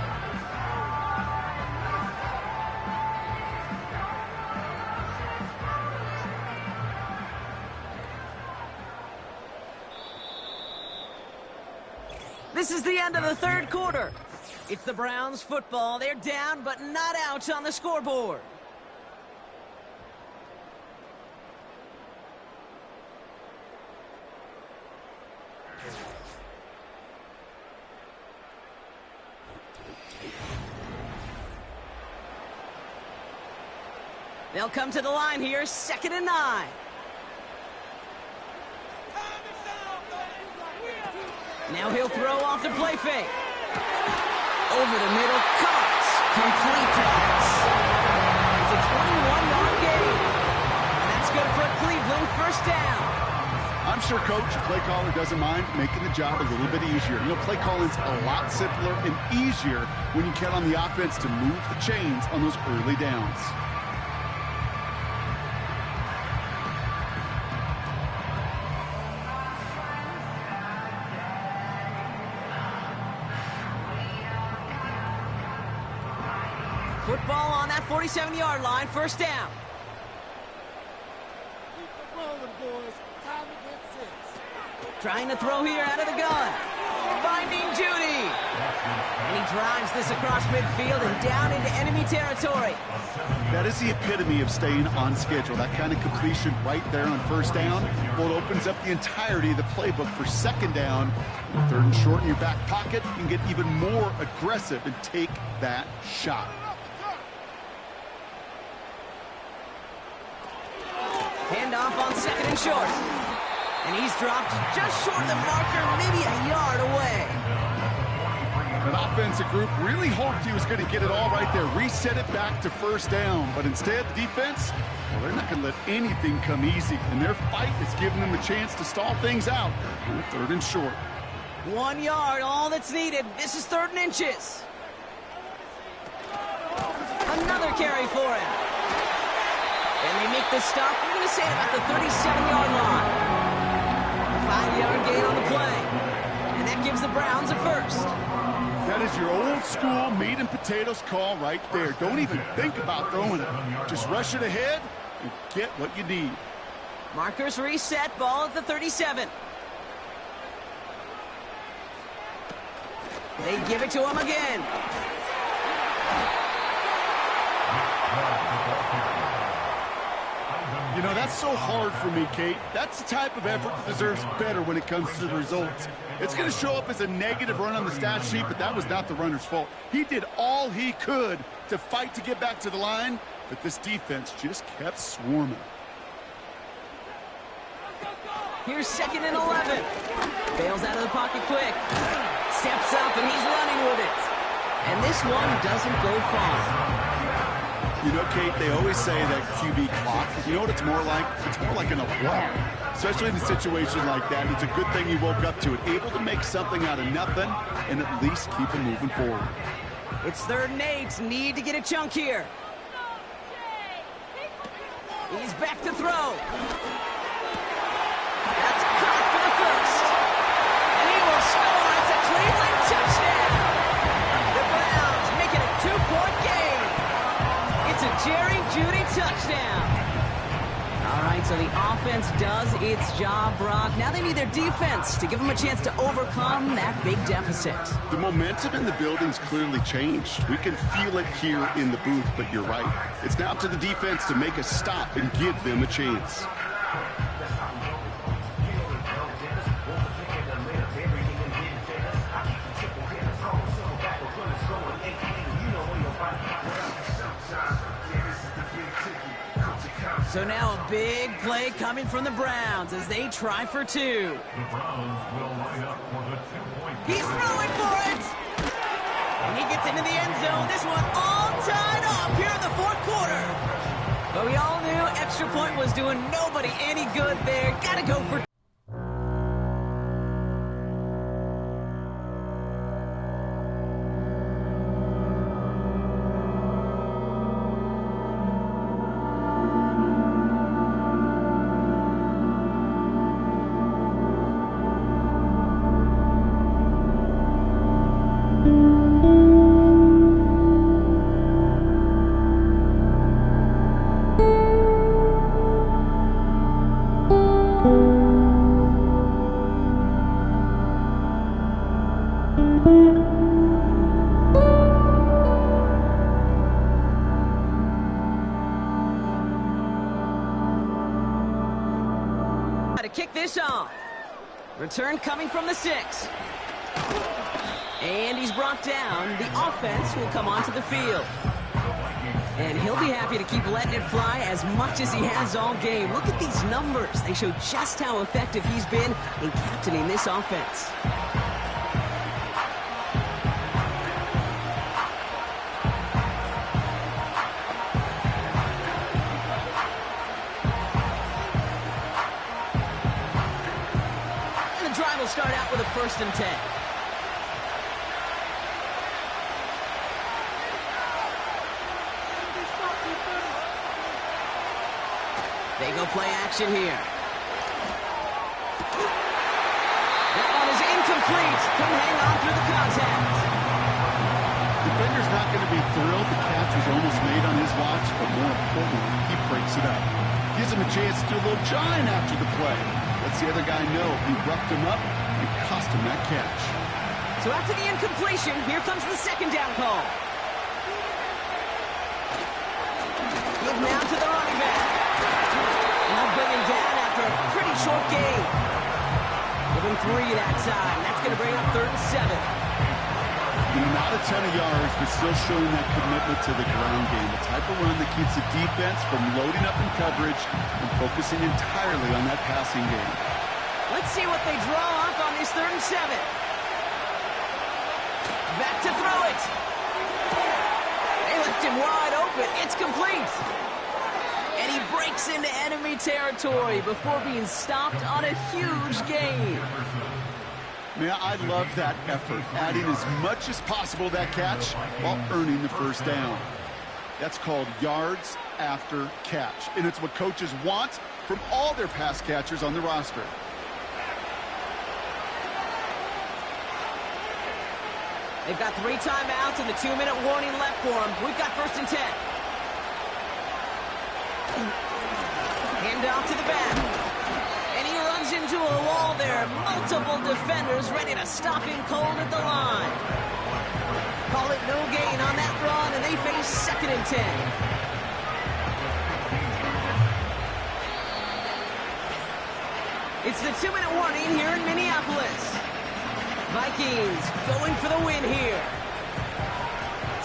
B: This is the end of the third quarter. It's the Browns football. They're down, but not out on the scoreboard. They'll come to the line here, second and 9. Now he'll throw off the play fake. Over the middle, cuts. Complete pass. It's a 21-yard gain. And that's good for a Cleveland first down.
C: I'm sure coach, play caller doesn't mind making the job a little bit easier. You know, play calling's a lot simpler and easier when you count on the offense to move the chains on those early downs.
B: Football on that 47-yard line, first down. Trying to throw here out of the gun. Finding Judy. And he drives this across midfield and down into enemy territory.
C: That is the epitome of staying on schedule. That kind of completion right there on first down. Well, it opens up the entirety of the playbook for second down. Third and short in your back pocket, you can get even more aggressive and take that shot.
B: Handoff on second and short. And he's dropped just short of the marker, maybe a yard away.
C: That offensive group really hoped he was going to get it all right there, reset it back to first down. But instead, the defense, well, they're not going to let anything come easy. And their fight is giving them a chance to stall things out on third and short.
B: 1 yard, all that's needed. This is third and inches. Another carry for him. And they make the stop, we're going to say about the 37-yard line. A 5-yard gain on the play. And that gives the Browns a first.
C: That is your old school meat and potatoes call right there. Don't even think about throwing it. Just rush it ahead and get what you need.
B: Markers reset, ball at the 37. They give it to him again.
C: You know, that's so hard for me, Kate. That's the type of effort that deserves better when it comes to the results. It's going to show up as a negative run on the stat sheet, but that was not the runner's fault. He did all he could to fight to get back to the line, but this defense just kept swarming.
B: Here's second and 11. Bails out of the pocket quick. Steps up, and he's running with it. And this one doesn't go far.
C: You know, Kate, they always say that QB clock, you know what it's more like? It's more like an alarm. Especially in a situation like that. It's a good thing you woke up to it. Able to make something out of nothing and at least keep it moving forward.
B: It's third and 8. Need to get a chunk here. He's back to throw. That's caught for the first. And he will score. It's a Cleveland touchdown. The Browns make it a 2-point game. It's a Jerry Jeudy touchdown. All right, so the offense does its job, Brock. Now they need their defense to give them a chance to overcome that big deficit.
C: The momentum in the building's clearly changed. We can feel it here in the booth, but you're right. It's now up to the defense to make a stop and give them a chance.
B: So now a big play coming from the Browns as they try for 2.
F: The Browns will line up for the 2-point.
B: He's throwing for it! And he gets into the end zone. This one all tied up here in the fourth quarter. But we all knew extra point was doing nobody any good there. Gotta go for to kick this off. Return coming from the 6. And he's brought down. The offense will come onto the field. And he'll be happy to keep letting it fly as much as he has all game. Look at these numbers. They show just how effective he's been in captaining this offense. first and 10. They go play action here. That one is incomplete. Couldn't hang on through the contact.
C: Defender's not going to be thrilled the catch was almost made on his watch, but more importantly, he breaks it up. Gives him a chance to do a little jawing after the play. Lets the other guy know he roughed him up and cost him that catch.
B: So after the incompletion, here comes the second down call. Give now to the running back. And they'll bring him down after a pretty short gain. Give him 3 that time. That's going to bring up 3rd and 7.
C: Not a ton of yards, but still showing that commitment to the ground game. The type of run that keeps the defense from loading up in coverage and focusing entirely on that passing game.
B: Let's see what they draw up on this 3rd and 7. Back to throw it. They left him wide open. It's complete. And he breaks into enemy territory before being stopped on a huge gain.
C: Man, I love that effort, adding as much as possible to that catch while earning the first down. That's called yards after catch, and it's what coaches want from all their pass catchers on the roster.
B: They've got 3 timeouts and the 2-minute warning left for them. We've got 1st and 10. Hand off to the back. And he runs into a wall there. Multiple defenders ready to stop him cold at the line. Call it no gain on that run, and they face 2nd and 10. It's the 2-minute warning here in Minneapolis. Vikings going for the win here.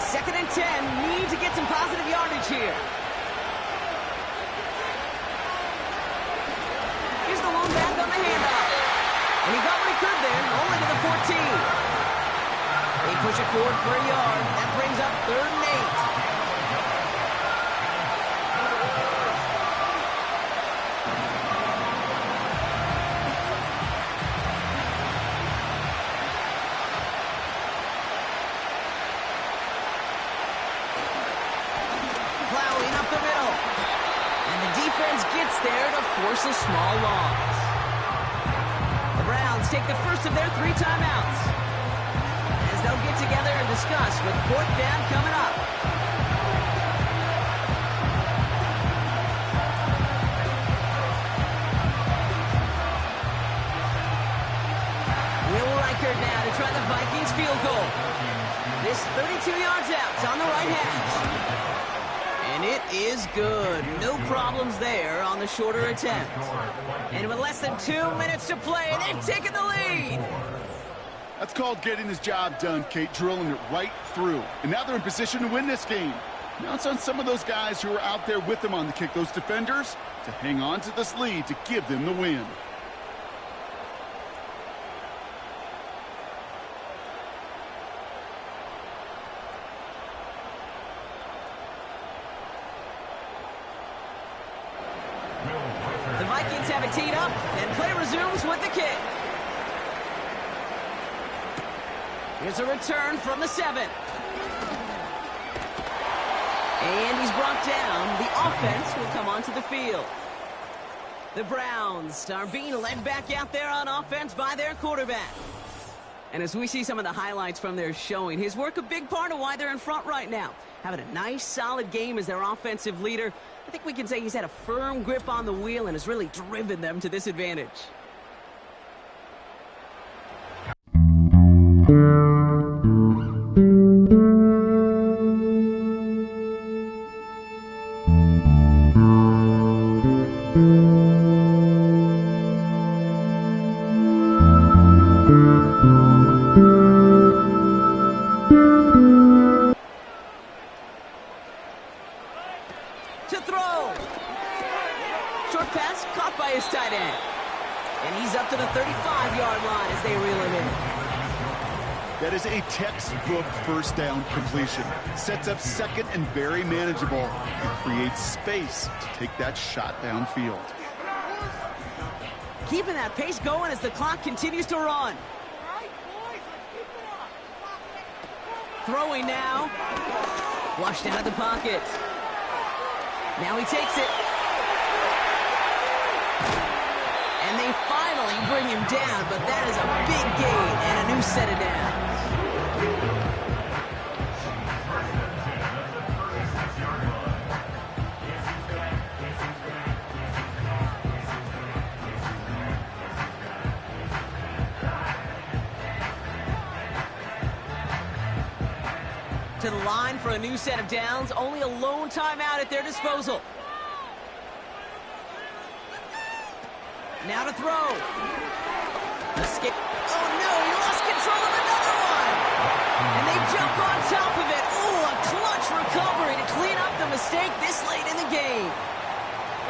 B: 2nd and 10, need to get some positive yardage here. Here's the lone back on the handoff. And he got what he could there, only to the 14. They push it forward for a yard. That brings up 3rd and 8. Plowing up the middle. And the defense gets there to force a small loss. The Browns take the first of their 3 timeouts as they'll get together and discuss with 4th down coming up. Will Reichert now to try the Vikings field goal. This 32 yards out on the right hash. And it is good. No problems there on the shorter attempt. And with less than 2 minutes to play, they've taken the lead.
C: That's called getting his job done, Kate, drilling it right through. And now they're in position to win this game. Now it's on some of those guys who are out there with them on the kick, those defenders, to hang on to this lead to give them the win.
B: The Vikings have it teed up, and play resumes with the kick. Here's a return from the 7. And he's brought down. The offense will come onto the field. The Browns are being led back out there on offense by their quarterback. And as we see some of the highlights from their showing, his work a big part of why they're in front right now. Having a nice, solid game as their offensive leader. I think we can say he's had a firm grip on the wheel and has really driven them to this advantage. To throw. Short pass caught by his tight end. And he's up to the 35-yard line as they reel him in.
C: That is a textbook first down completion. Sets up second and very manageable. It creates space to take that shot downfield.
B: Keeping that pace going as the clock continues to run. Throwing now. Flushed out of the pocket. Now he takes it. And they finally bring him down, but that is a big gain and a new set of downs. To the line for a new set of downs, only a lone timeout at their disposal. Now to throw. Escape. Oh no, he lost control of another one. And they jump on top of it. Ooh, a clutch recovery to clean up the mistake this late in the game.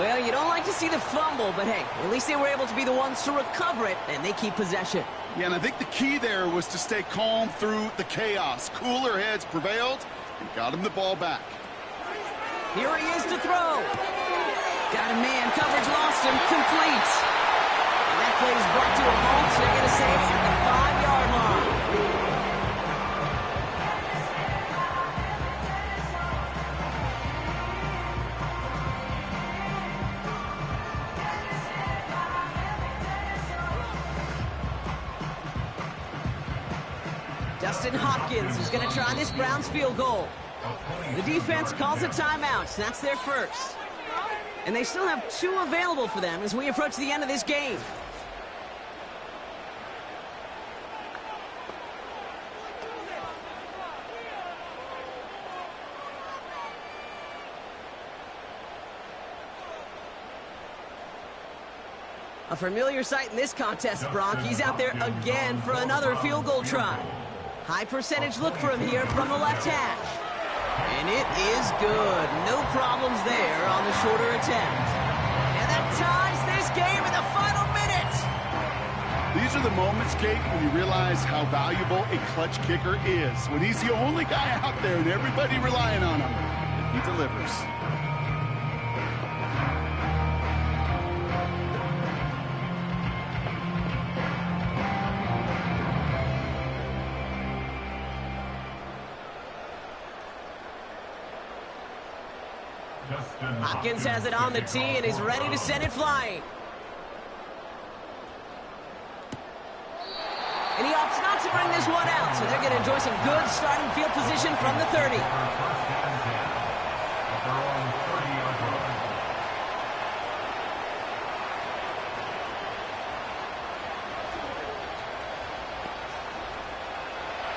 B: Well, you don't like to see the fumble, but hey, at least they were able to be the ones to recover it, and they keep possession.
C: Yeah, and I think the key there was to stay calm through the chaos. Cooler heads prevailed and got him the ball back.
B: Here he is to throw. Got a man, coverage lost him, complete. And that play is brought to a halt, so they're going to save at the 5-yard line. Dustin Hopkins is going to try this Browns field goal. The defense calls a timeout. That's their first. And they still have 2 available for them as we approach the end of this game. A familiar sight in this contest, Brock. He's out there again for another field goal try. High percentage look for him here from the left hash. And it is good. No problems there on the shorter attempt. And that ties this game in the final minute.
C: These are the moments, Kate, when you realize how valuable a clutch kicker is. When he's the only guy out there and everybody relying on him, and he delivers.
B: Hopkins has it on the tee and is ready to send it flying. And he opts not to bring this one out, so they're going to enjoy some good starting field position from the 30.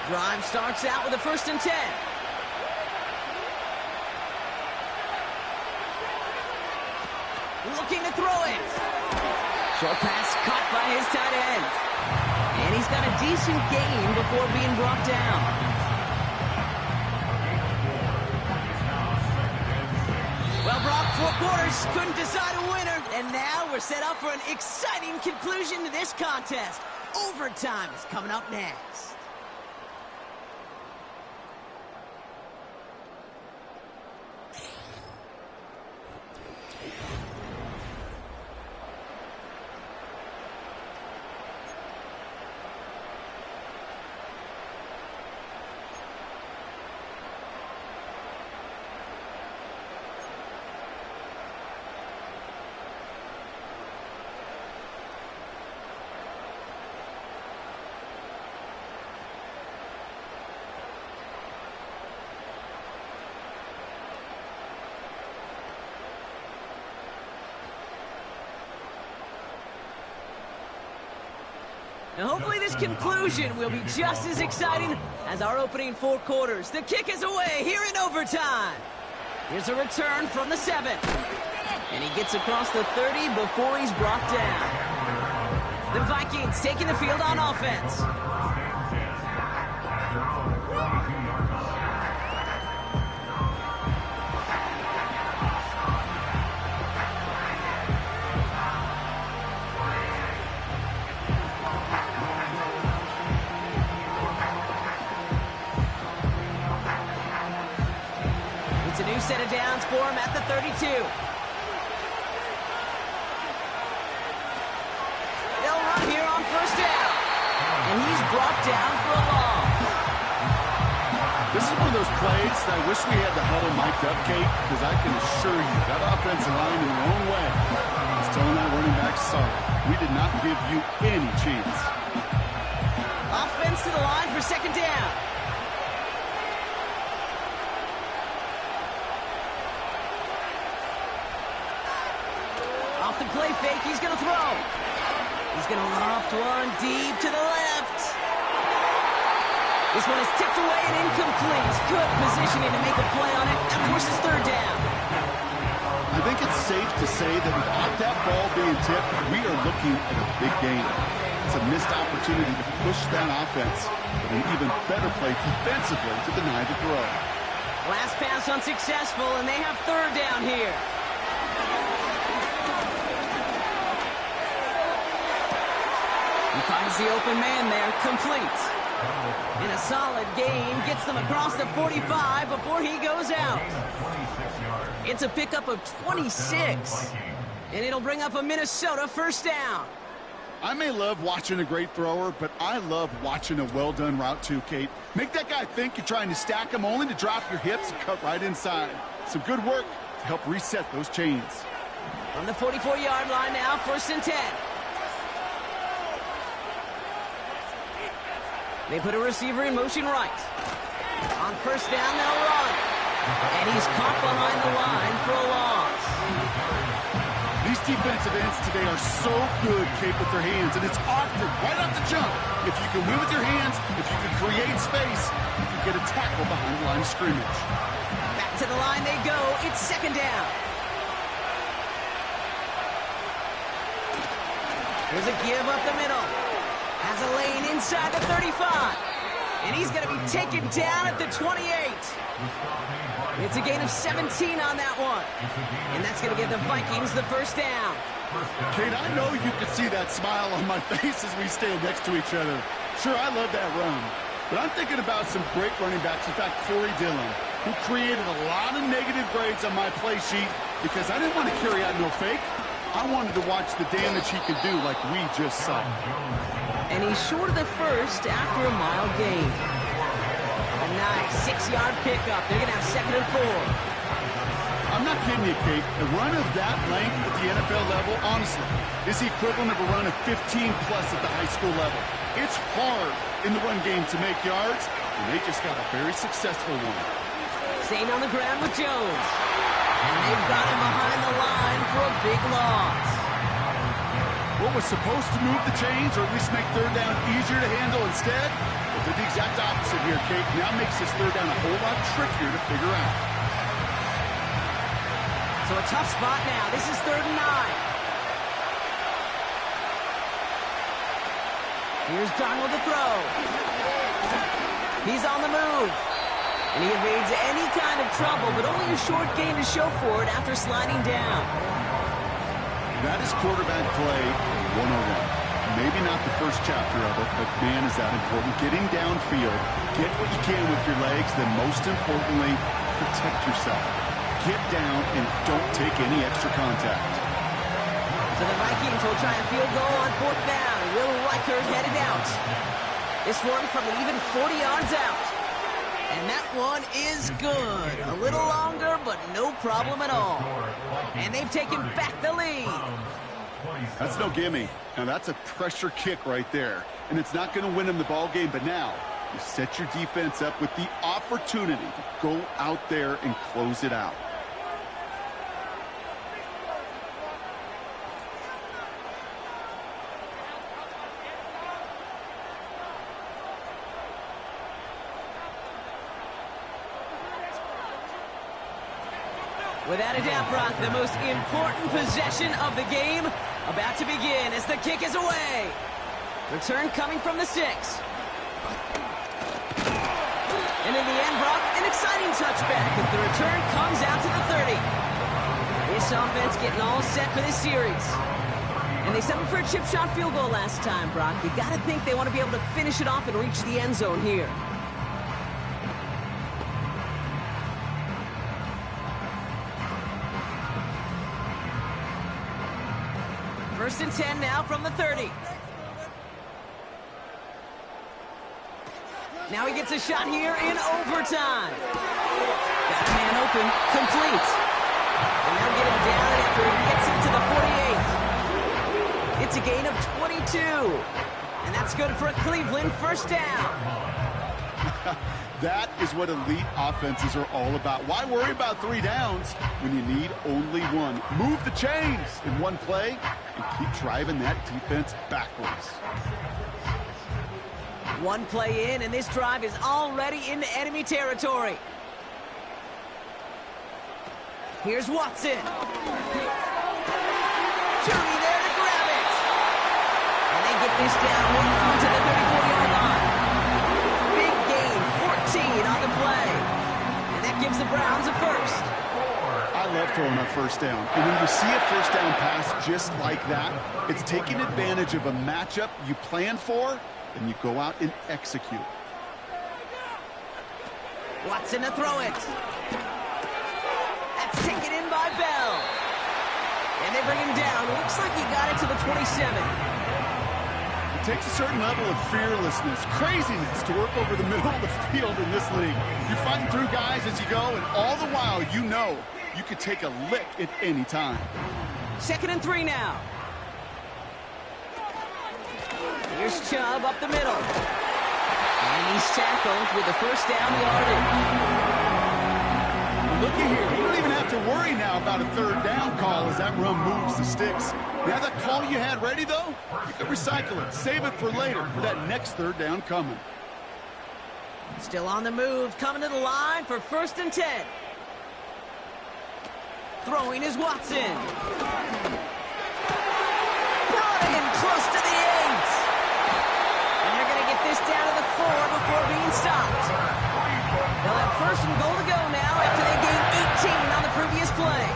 B: Drive starts out with a 1st and 10. Looking to throw it. Short pass caught by his tight end. And he's got a decent gain before being brought down. Well, Brock, 4 quarters, couldn't decide a winner. And now we're set up for an exciting conclusion to this contest. Overtime is coming up next. Now, hopefully this conclusion will be just as exciting as our opening 4 quarters. The kick is away here in overtime. Here's a return from the 7. And he gets across the 30 before he's brought down. The Vikings taking the field on offense. It's a new set of downs for him at the 32. They'll run here on 1st down. And he's brought down for a loss.
C: This is one of those plays that I wish we had the huddle mic'd up, Kate, because I can assure you that offensive line in their own way is telling that running back, sorry, we did not give you any chance.
B: Offense to the line for second down. Off the play fake, he's going to throw. He's going to loft one deep to the left. This one is tipped away and incomplete. Good positioning to make a play on it. That forces third down.
C: I think it's safe to say that without that ball being tipped, we are looking at a big game. It's a missed opportunity to push that offense, but an even better play defensively to deny the throw.
B: Last pass unsuccessful, and they have third down here. He finds the open man there, complete. And a solid gain gets them across the 45 before he goes out. It's a pickup of 26. And it'll bring up a Minnesota first down.
C: I may love watching a great thrower, but I love watching a well-done route too, Kate. Make that guy think you're trying to stack him only to drop your hips and cut right inside. Some good work to help reset those chains.
B: On the 44-yard line now, 1st and 10. They put a receiver in motion right. On first down, they'll run. And he's caught behind the line for a loss.
C: These defensive ends today are so good, Kate, with their hands, and it's often right off the jump. If you can win with your hands, if you can create space, you can get a tackle behind the line of scrimmage.
B: Back to the line they go. It's second down. There's a give up the middle. Has a lane inside the 35. And he's going to be taken down at the 28. It's a gain of 17 on that one. And that's going to give the Vikings the first down.
C: Kate, I know you can see that smile on my face as we stand next to each other. Sure, I love that run. But I'm thinking about some great running backs. In fact, Corey Dillon, who created a lot of negative grades on my play sheet because I didn't want to carry out no fake. I wanted to watch the damage he could do like we just saw.
B: And he's short of the first after a mile gain. A nice 6-yard pickup. They're going to have 2nd and 4.
C: I'm not kidding you, Kate. A run of that length at the NFL level, honestly, is the equivalent of a run of 15-plus at the high school level. It's hard in the run game to make yards, and they just got a very successful one.
B: Staying on the ground with Jones. And they've got him behind the line for a big loss.
C: What was supposed to move the chains, or at least make third down easier to handle instead, well, did the exact opposite here, Kate. Now makes this third down a whole lot trickier to figure out.
B: So a tough spot now. This is 3rd and 9. Here's Darnold to throw. He's on the move. And he evades any kind of trouble, but only a short gain to show for it after sliding down.
C: That is quarterback play 101. Maybe not the first chapter of it, but man, is that important. Getting downfield, get what you can with your legs, then most importantly, protect yourself. Get down and don't take any extra contact.
B: So the Vikings will try a field goal on 4th down. Will Riker headed out. This one from even 40 yards out. And that one is good. A little longer, but no problem at all. And they've taken back the lead.
C: That's no gimme. Now that's a pressure kick right there. And it's not going to win them the ball game, but now you set your defense up with the opportunity to go out there and close it out.
B: Without a doubt, Brock, the most important possession of the game about to begin as the kick is away. Return coming from the 6. And in the end, Brock, an exciting touchback as the return comes out to the 30. This offense getting all set for this series. And they settled for a chip shot field goal last time, Brock. You got to think they want to be able to finish it off and reach the end zone here. First and 10 now from the 30. Now he gets a shot here in overtime. Got a man open, complete. And they'll get him down after he gets into the 48. It's a gain of 22. And that's good for a Cleveland first down.
C: That is what elite offenses are all about. Why worry about 3 downs when you need only one? Move the chains in one play and keep driving that defense backwards.
B: One play in, and this drive is already into enemy territory. Here's Watson. Journey there to grab it. And they get this down right through to the 34-yard line. Big gain, 14 on the play. And that gives the Browns a first.
C: I love throwing a first down. And when you see a first down pass just like that, it's taking advantage of a matchup you plan for, and you go out and execute.
B: Watson to throw it. That's taken in by Bell. And they bring him down. Looks like he got it to the 27.
C: It takes a certain level of fearlessness, craziness to work over the middle of the field in this league. You're fighting through guys as you go, and all the while you know you could take a lick at any time.
B: 2nd and 3 now. Here's Chubb up the middle. And he's tackled with the first down yardage.
C: Looky here, you don't even have to worry now about a 3rd down call as that run moves the sticks. You have that call you had ready, though? You can recycle it, save it for later for that next 3rd down coming.
B: Still on the move, coming to the line for 1st and 10. Throwing is Watson. Brought in close to the 8. And they're going to get this down to the 4 before being stopped. They'll have 1st and goal to go now after they gained 18 on the previous play.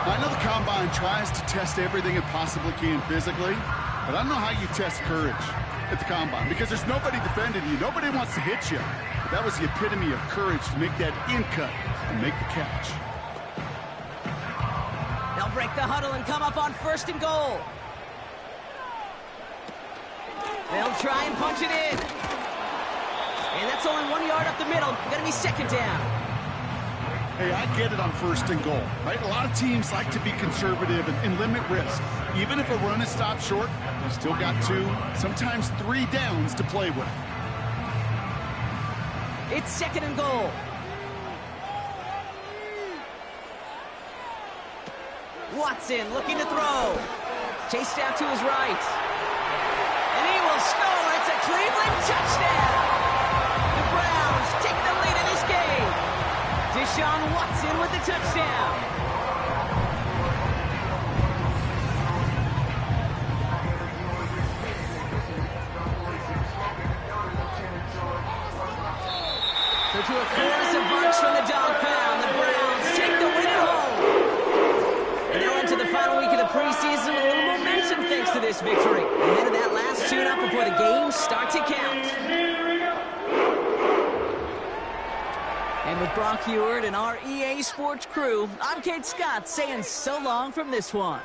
C: I know the Combine tries to test everything it possibly can physically, but I don't know how you test courage at the Combine because there's nobody defending you. Nobody wants to hit you. But that was the epitome of courage to make that in cut and make the catch.
B: They'll break the huddle and come up on 1st and goal. They'll try and punch it in. And that's only 1 yard up the middle. Going to be 2nd down.
C: Hey, I get it on 1st and goal, right? A lot of teams like to be conservative and limit risk. Even if a run is stopped short, you still got 2, sometimes 3 downs to play with.
B: It's 2nd and goal. Watson looking to throw. Chased out to his right. And he will score. It's a Cleveland touchdown. The Browns take the lead in this game. Deshaun Watson with the touchdown. So to a chorus of bunch from the dog pound, the Browns take the win at home. And they're into the final week of the preseason with a little momentum thanks to this victory. Ahead of that last tune-up before the games start to count. And with Brock Heward and our EA Sports crew, I'm Kate Scott saying so long from this one.